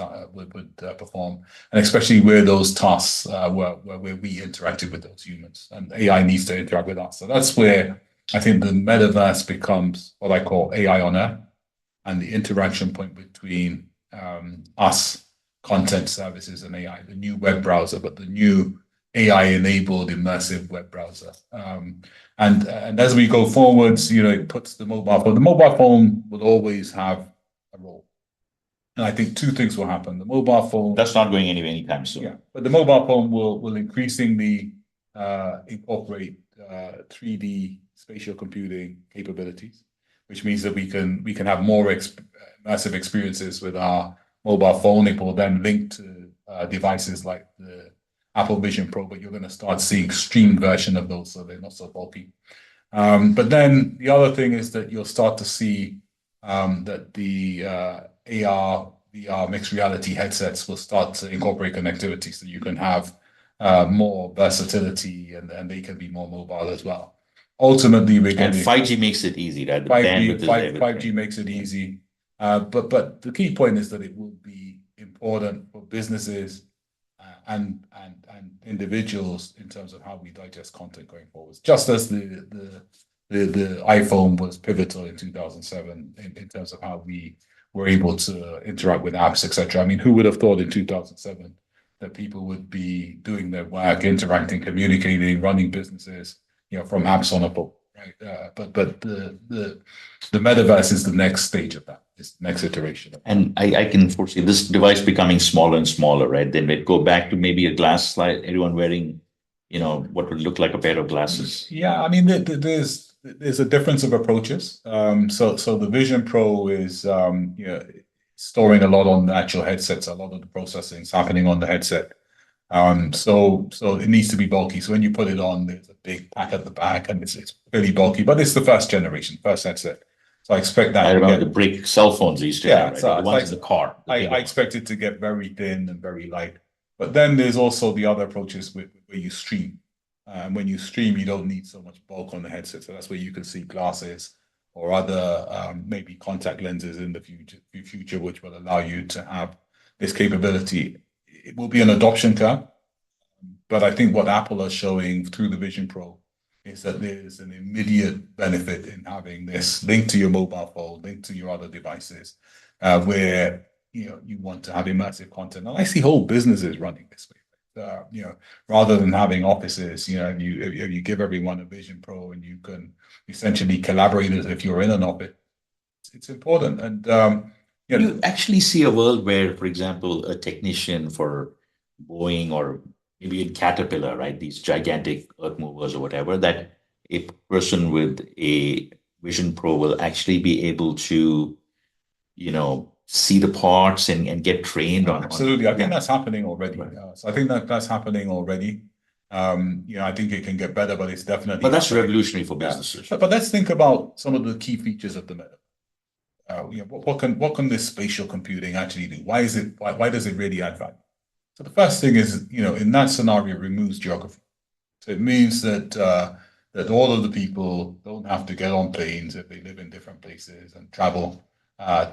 S2: perform, and especially where those tasks where we interacted with those humans, and AI needs to interact with us. So that's where I think the metaverse becomes what I call AI on Earth, and the interaction point between us, content services, and AI, the new web browser, but the new AI-enabled immersive web browser. And as we go forwards, it puts the mobile phone. The mobile phone will always have a role. And I think two things will happen. The mobile phone.
S1: That's not going anywhere anytime soon.
S2: Yeah, but the mobile phone will increasingly incorporate 3D spatial computing capabilities, which means that we can have more massive experiences with our mobile phone. It will then link to devices like the Apple Vision Pro, but you're going to start seeing streamed version of those, so they're not so bulky. But then the other thing is that you'll start to see that the AR, VR mixed reality headsets will start to incorporate connectivity, so you can have more versatility, and they can be more mobile as well. Ultimately, we're
S1: And
S2: getting
S1: 5G makes it easy, right? The
S2: 5G makes it easy. But the key point is that it will be important for businesses and individuals in terms of how we digest content going forward. Just as the iPhone was pivotal in 2007 in terms of how we were able to interact with apps, etc. I mean, who would have thought in 2007 that people would be doing their work, interacting, communicating, running businesses, from apps on a phone, right? But the metaverse is the next stage of that. This next iteration.
S1: And I can foresee this device becoming smaller and smaller, right? Then we'd go back to maybe a glass slide, everyone wearing, what would look like a pair of glasses.
S2: Yeah, I mean, there's a difference of approaches. So the Vision Pro is, storing a lot on the actual headsets. A lot of the processing is happening on the headset. So it needs to be bulky. So when you put it on, there's a big pack at the back, and it's really bulky. But it's the first headset. So I expect that.
S1: I remember the brick cell phones used to have, right?
S2: So
S1: the ones in the car.
S2: I expect it to get very thin and very light. But then there's also the other approaches where you stream. And when you stream, you don't need so much bulk on the headset. So that's where you can see glasses or other maybe contact lenses in the future, which will allow you to have this capability. It will be an adoption curve. But I think what Apple is showing through the Vision Pro is that there's an immediate benefit in having this linked to your mobile phone, linked to your other devices, where you want to have immersive content. And I see whole businesses running this way. Rather than having offices, if you give everyone a Vision Pro and you can essentially collaborate as if you're in an office, it's important. And
S1: you actually see a world where, for example, a technician for Boeing or maybe in Caterpillar, right? These gigantic earth movers or whatever, that a person with a Vision Pro will actually be able to, see the parts and get trained on.
S2: Absolutely. I think that's happening already. Right. So I think that's happening already. I think it can get better, but it's definitely.
S1: But that's revolutionary for businesses.
S2: But let's think about some of the key features of the meta. What can this spatial computing actually do? Why does it really add value? So the first thing is, in that scenario, it removes geography. So it means that that all of the people don't have to get on planes if they live in different places and travel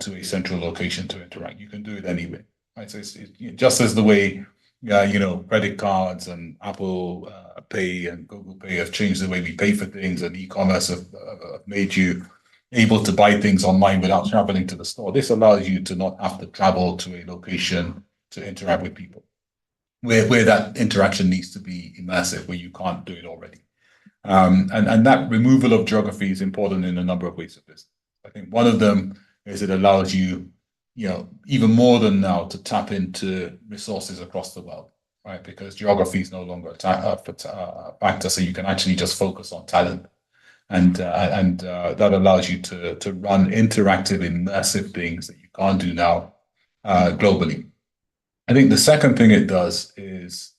S2: to a central location to interact. You can do it anywhere, right? So it's just as the way, credit cards and Apple Pay and Google Pay have changed the way we pay for things, and e-commerce have made you able to buy things online without traveling to the store. This allows you to not have to travel to a location to interact with people, where that interaction needs to be immersive, where you can't do it already. And that removal of geography is important in a number of ways of business. I think one of them is it allows you, even more than now, to tap into resources across the world, right? Because geography is no longer a factor, so you can actually just focus on talent. And that allows you to run interactive, immersive things that you can't do now globally. I think the second thing it does is,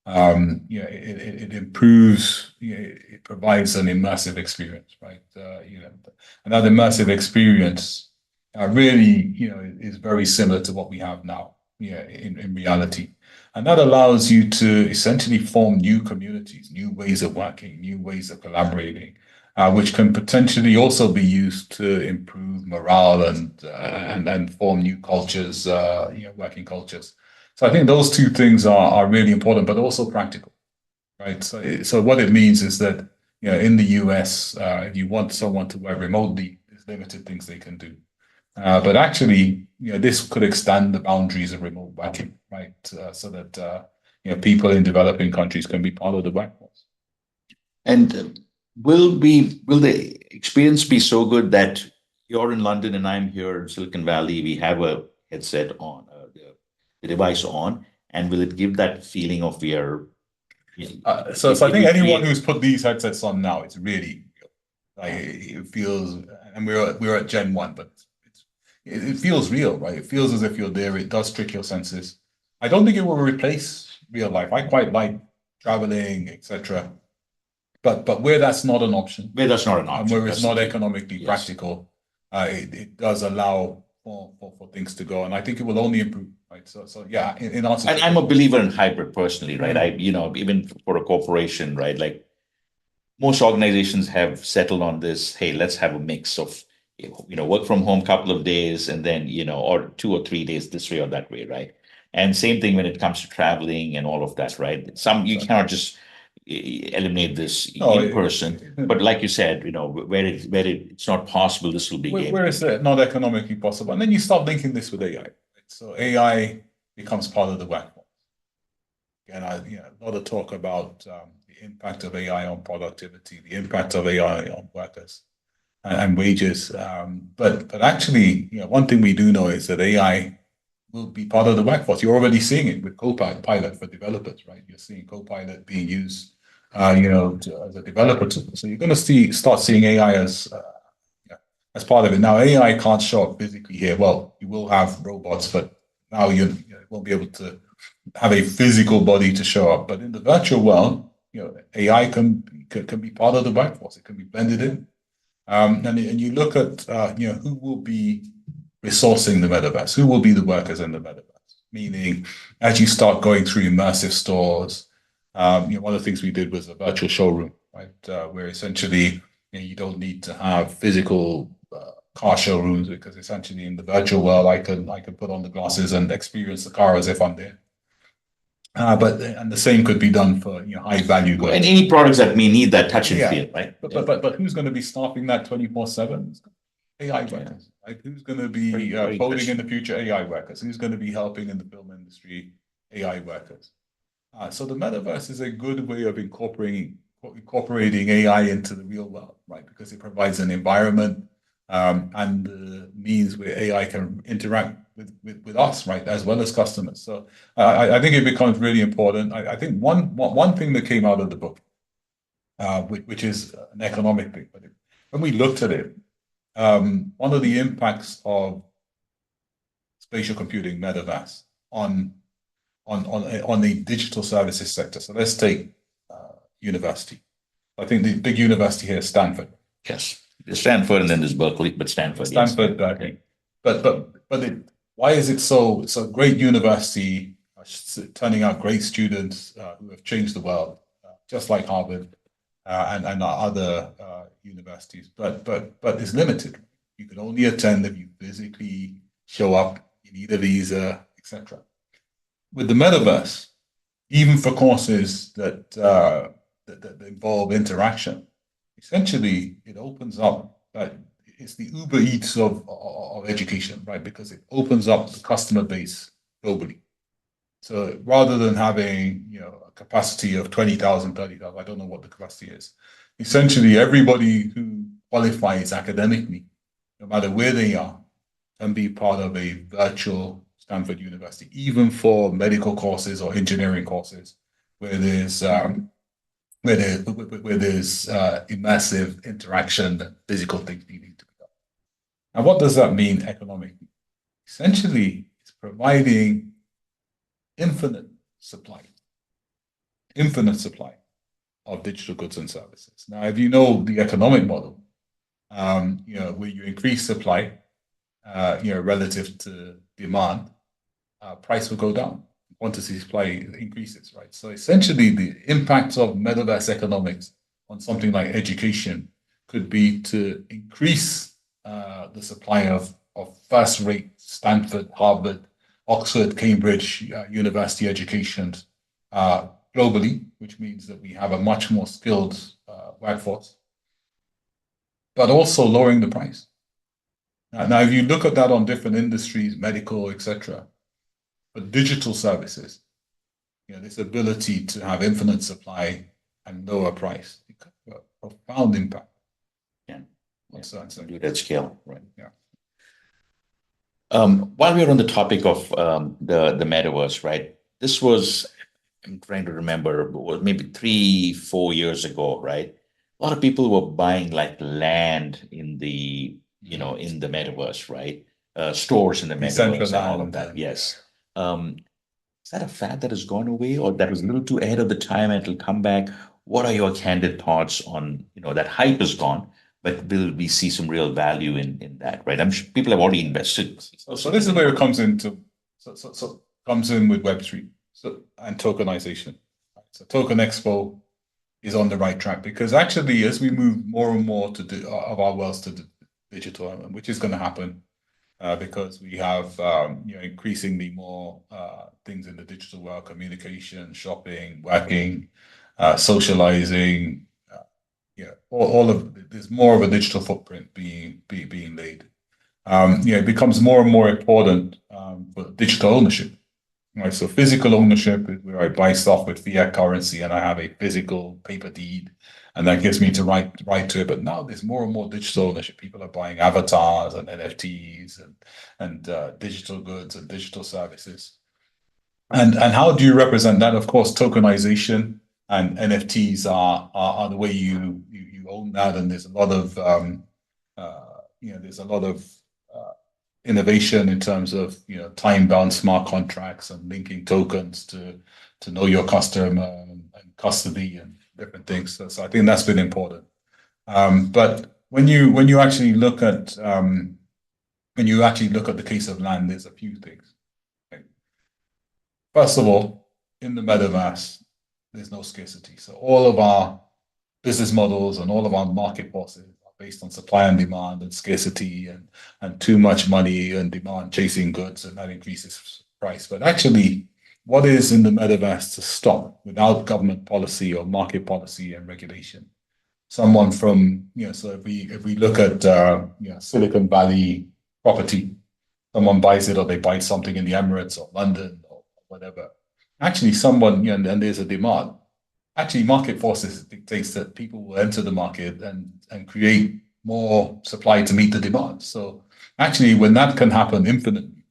S2: it improves, it provides an immersive experience, right? And that immersive experience really, is very similar to what we have now, in reality. And that allows you to essentially form new communities, new ways of working, new ways of collaborating, which can potentially also be used to improve morale and form new cultures, working cultures. So I think those two things are really important, but also practical, right? So what it means is that, in the US, if you want someone to work remotely, there's limited things they can do. But actually, this could extend the boundaries of remote working, right? So that, people in developing countries can be part of the workforce.
S1: And will the experience be so good that you're in London and I'm here in Silicon Valley, we have a headset on, the device on, and will it give that feeling of we are?
S2: So I think anyone who's put these headsets on now, it's really like it feels, and we're at Gen 1, but it feels real, right? It feels as if you're there. It does trick your senses. I don't think it will replace real life. I quite like traveling, etc. But where that's not an option,
S1: Where that's not an option,
S2: where it's not economically practical, it does allow for things to go, and I think it will only improve. Right. So yeah, in answer.
S1: And I'm a believer in hybrid personally, right? Even for a corporation, right? Like most organizations have settled on this, hey, let's have a mix of, work from home couple of days and then, or 2 or 3 days this way or that way, right? And same thing when it comes to traveling and all of that, right? You cannot just eliminate this in person, but like you said, where it's not possible, this will be
S2: where it's not economically possible, and then you start linking this with AI. So AI becomes part of the workforce. Again, a lot of talk about the impact of AI on productivity, the impact of AI on workers and wages. But actually, one thing we do know is that AI will be part of the workforce. You're already seeing it with Copilot for developers, right? You're seeing Copilot being used, as a developer tool. So you're going to start seeing AI as part of it. Now, AI can't show up physically here. Well, you will have robots, but now you won't be able to have a physical body to show up. But in the virtual world, AI can be part of the workforce. It can be blended in. And you look at who will be resourcing the metaverse, who will be the workers in the metaverse. Meaning, as you start going through immersive stores, one of the things we did was a virtual showroom, right, where essentially you don't need to have physical car showrooms, because essentially in the virtual world, I can put on the glasses and experience the car as if I'm there. And the same could be done for high value goods.
S1: And any products that may need that touch and feel, right?
S2: But who's going to be staffing that 24/7? AI workers. Like who's going to be coding in the future? AI workers. Who's going to be helping in the film industry? AI workers. So the metaverse is a good way of incorporating AI into the real world, right? Because it provides an environment and the means where AI can interact with us, right, as well as customers. So I think it becomes really important. I think one thing that came out of the book, which is an economic thing, but when we looked at it, one of the impacts of spatial computing metaverse on the digital services sector. So let's take university. I think the big university here is Stanford.
S1: Yes, there's Stanford and then there's Berkeley, but Stanford.
S2: Stanford, Berkeley. But why is it so? It's a great university, turning out great students who have changed the world, just like Harvard. and other universities, but it's limited. You can only attend if you physically show up, you need a visa, etc. With the metaverse, even for courses that involve interaction, essentially it opens up. It's the Uber Eats of education, right? Because it opens up the customer base globally. So rather than having, a capacity of 20,000, 30,000, I don't know what the capacity is. Essentially, everybody who qualifies academically, no matter where they are, can be part of a virtual Stanford University, even for medical courses or engineering courses, where there's immersive interaction and physical things needing to be done. And what does that mean economically? Essentially, it's providing infinite supply of digital goods and services. Now, if you know the economic model, where you increase supply, relative to demand, price will go down. Quantity supply increases, right? So essentially, the impact of metaverse economics on something like education could be to increase the supply of first-rate Stanford, Harvard, Oxford, Cambridge university education globally, which means that we have a much more skilled workforce, but also lowering the price. Now, if you look at that on different industries, medical, etc., but digital services, this ability to have infinite supply and lower price, it could have a profound impact.
S1: Yeah.
S2: Do
S1: that scale, right?
S2: Yeah.
S1: While we're on the topic of the metaverse, right? This was, I'm trying to remember, was maybe 3-4 years ago, right? A lot of people were buying like land in the, in the metaverse, right? Stores in the metaverse and all of that. Yes. Is that a fad that has gone away, or that was a little too ahead of the time and it'll come back? What are your candid thoughts on, that hype is gone, but will we see some real value in that, right? I'm sure people have already invested.
S2: So this is where it comes into, comes in with Web3 and tokenization. So Token Expo is on the right track, because actually, as we move more and more of our wealth to digital, which is going to happen, because we have increasingly more things in the digital world: communication, shopping, working, socializing. There's more of a digital footprint being laid. It becomes more and more important for digital ownership. Right, so physical ownership is where I buy stuff with fiat currency and I have a physical paper deed, and that gives me to right to it. But now there's more and more digital ownership. People are buying avatars and NFTs and digital goods and digital services. And how do you represent that? Of course, tokenization and NFTs are the way you own that. And there's a lot of innovation in terms of time-bound smart contracts and linking tokens to know your customer and custody and different things. So I think that's been important. But when you actually look at the case of land, there's a few things. Okay. First of all, in the metaverse, there's no scarcity. So all of our business models and all of our market forces based on supply and demand and scarcity and too much money and demand chasing goods, and that increases price. But actually, what is in the metaverse to stop without government policy or market policy and regulation? Someone from, so if we look at Silicon Valley property, someone buys it or they buy something in the Emirates or London or whatever. Actually, someone, and there's a demand. Actually, market forces dictates that people will enter the market and create more supply to meet the demand. So actually, when that can happen infinitely,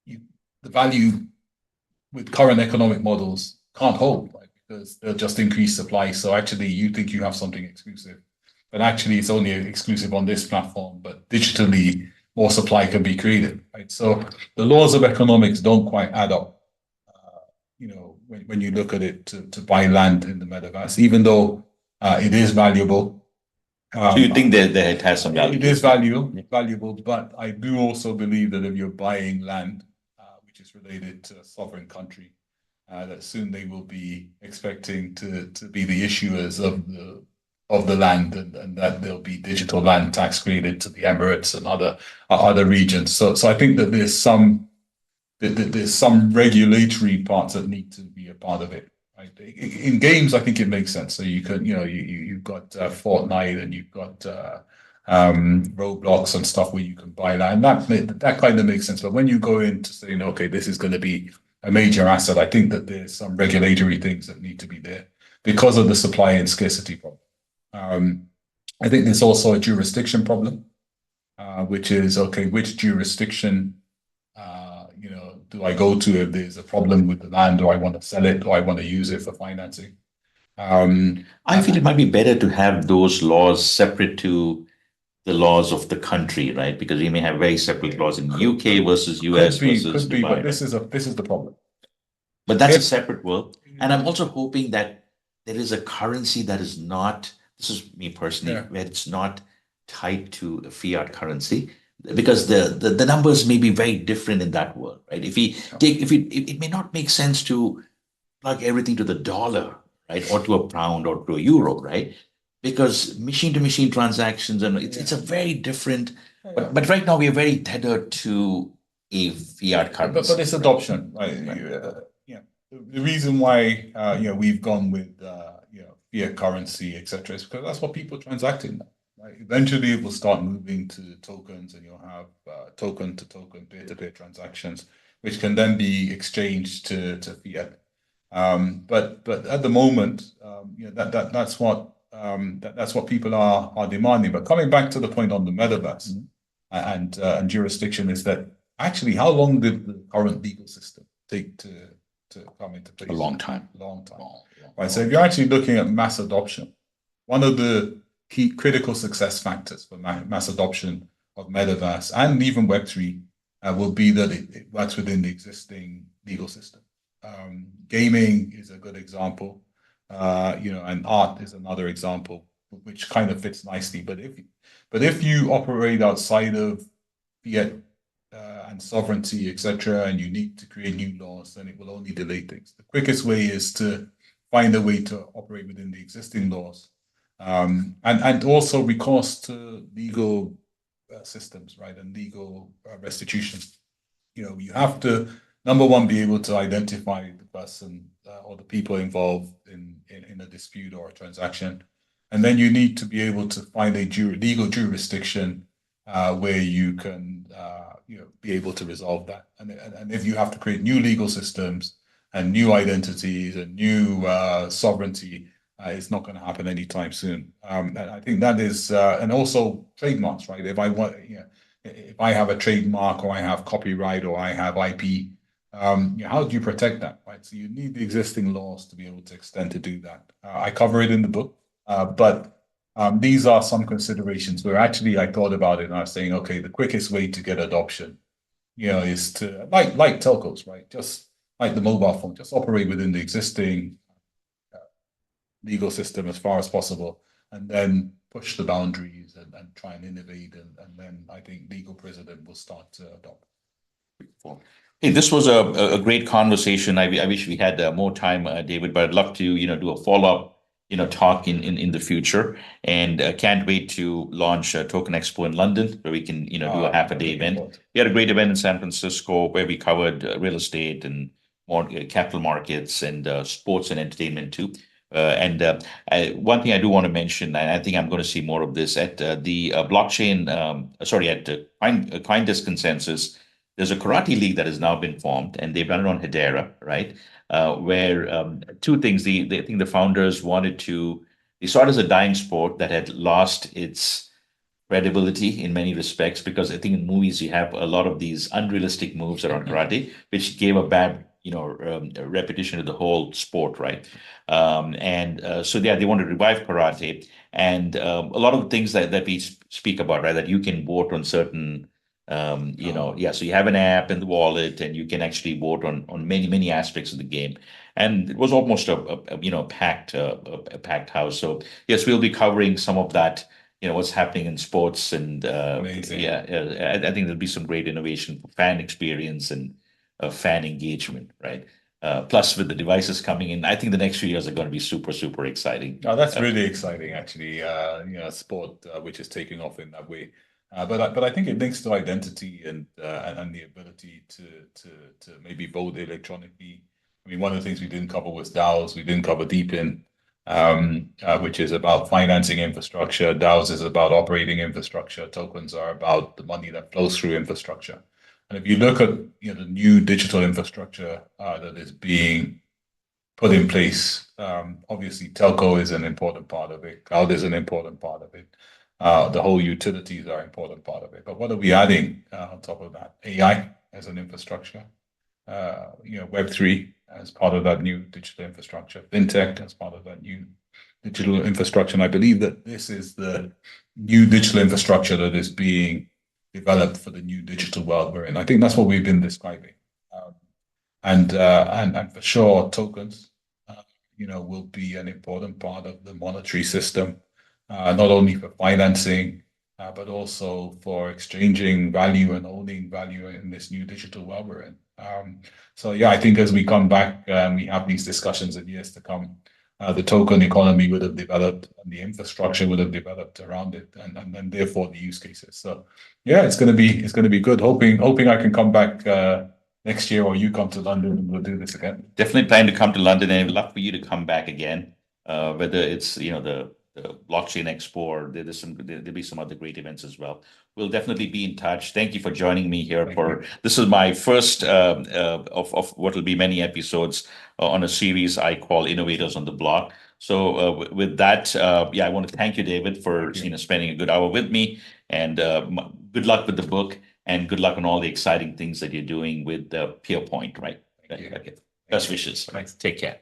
S2: the value with current economic models can't hold, right? Because they'll just increase supply. So actually, you think you have something exclusive, but actually, it's only exclusive on this platform. But digitally, more supply can be created, right? So the laws of economics don't quite add up. When you look at it to buy land in the metaverse, even though it is valuable.
S1: Do you think that it has some value?
S2: It is valuable, but I do also believe that if you're buying land, which is related to a sovereign country, that soon they will be expecting to be the issuers of the land, and that there'll be digital land tax created to the Emirates and other regions. So I think that there's some regulatory parts that need to be a part of it. Right? In games, I think it makes sense. So you can, you've got Fortnite, and you've got Roblox and stuff where you can buy land. That kind of makes sense. But when you go into saying, okay, this is going to be a major asset, I think that there's some regulatory things that need to be there because of the supply and scarcity problem. I think there's also a jurisdiction problem, which is, okay, which jurisdiction do I go to if there's a problem with the land? Do I want to sell it? Do I want to use it for financing?
S1: I feel it might be better to have those laws separate to the laws of the country, right? Because we may have very separate laws in UK versus US versus
S2: could be, but
S1: Dubai.
S2: this is the problem.
S1: But that's a separate world. And I'm also hoping that there is a currency that is not, this is me personally, where it's not tied to a fiat currency, because the numbers may be very different in that world, right? It may not make sense to plug everything to the dollar, right? Or to a pound or to a euro, right? Because machine to machine transactions, and it's a very different, but right now we are very tethered to a fiat currency.
S2: But it's adoption, right? The reason why we've gone with fiat currency, etc., is because that's what people transact in. Right? Eventually, it will start moving to tokens, and you'll have token to token, peer to peer transactions, which can then be exchanged to fiat. But at the moment, that's what people are demanding. But coming back to the point on the metaverse and jurisdiction, is that actually how long did the current legal system take to come into place?
S1: A long time.
S2: Right. So if you're actually looking at mass adoption, one of the key critical success factors for mass adoption of metaverse and even Web3 will be that it works within the existing legal system. Gaming is a good example, and art is another example, which kind of fits nicely. But if you operate outside of fiat and sovereignty, etc., and you need to create new laws, then it will only delay things. The quickest way is to find a way to operate within the existing laws, and also recourse to legal systems, right, and legal restitution. You have to, number one, be able to identify the person or the people involved in a dispute or a transaction, and then you need to be able to find a legal jurisdiction where you can be able to resolve that. And if you have to create new legal systems and new identities and new sovereignty, it's not going to happen anytime soon. And I think that is, and also trademarks, right? If I have a trademark, or I have copyright, or I have IP, how do you protect that, right? So you need the existing laws to be able to extend to do that. I cover it in the book, but these are some considerations where actually I thought about it and I was saying, okay, the quickest way to get adoption, is to, like telcos, right? Just like the mobile phone, just operate within the existing legal system as far as possible, and then push the boundaries and try and innovate. And then I think legal precedent will start to adopt.
S1: Hey, this was a great conversation. I wish we had more time, David, but I'd love to, do a follow-up, talk in the future, and can't wait to launch Token Expo in London, where we can, do a half a day event. We had a great event in San Francisco where we covered real estate and more capital markets and sports and entertainment too. One thing I do want to mention, and I think I'm going to see more of this at the blockchain, at CoinDesk Consensus. There's a karate league that has now been formed, and they've done it on Hedera, right? Where two things. I think the founders they saw it as a dying sport that had lost its credibility in many respects, because I think in movies you have a lot of these unrealistic moves around karate, which gave a bad repetition to the whole sport, right? So they want to revive karate, and a lot of the things that we speak about, right? That you can vote on certain, so you have an app in the wallet, and you can actually vote on many aspects of the game. And it was almost a packed house. So yes, we'll be covering some of that. What's happening in sports, and I think there'll be some great innovation for fan experience and fan engagement, right? Plus, with the devices coming in, I think the next few years are going to be super, super exciting.
S2: Oh, that's really exciting, actually. Sport which is taking off in that way. But I think it links to identity and the ability to maybe vote electronically. I mean, one of the things we didn't cover was DAOs. We didn't cover Deepin, which is about financing infrastructure. DAOs is about operating infrastructure. Tokens are about the money that flows through infrastructure. And if you look at the new digital infrastructure that is being put in place, obviously telco is an important part of it. Cloud is an important part of it. The whole utilities are an important part of it. But what are we adding on top of that? AI as an infrastructure, Web3 as part of that new digital infrastructure, fintech as part of that new digital infrastructure. And I believe that this is the new digital infrastructure that is being developed for the new digital world we're in. I think that's what we've been describing. And for sure, tokens, will be an important part of the monetary system, not only for financing, but also for exchanging value and owning value in this new digital world we're in. So yeah, I think as we come back and we have these discussions in years to come, the token economy would have developed and the infrastructure would have developed around it, and therefore the use cases. So yeah, it's going to be good. Hoping I can come back next year, or you come to London and we'll do this again.
S1: Definitely plan to come to London, and I'd love for you to come back again. Whether it's the blockchain expo, or there'll be some other great events as well. We'll definitely be in touch. Thank you for joining me here. This is my first of what will be many episodes on a series I call Innovators on the Block. So with that, I want to thank you, David, for spending a good hour with me, and good luck with the book, and good luck on all the exciting things that you're doing with the Pairpoint, right?
S2: Thank you.
S1: Okay. Best wishes.
S2: Thanks.
S1: Take care.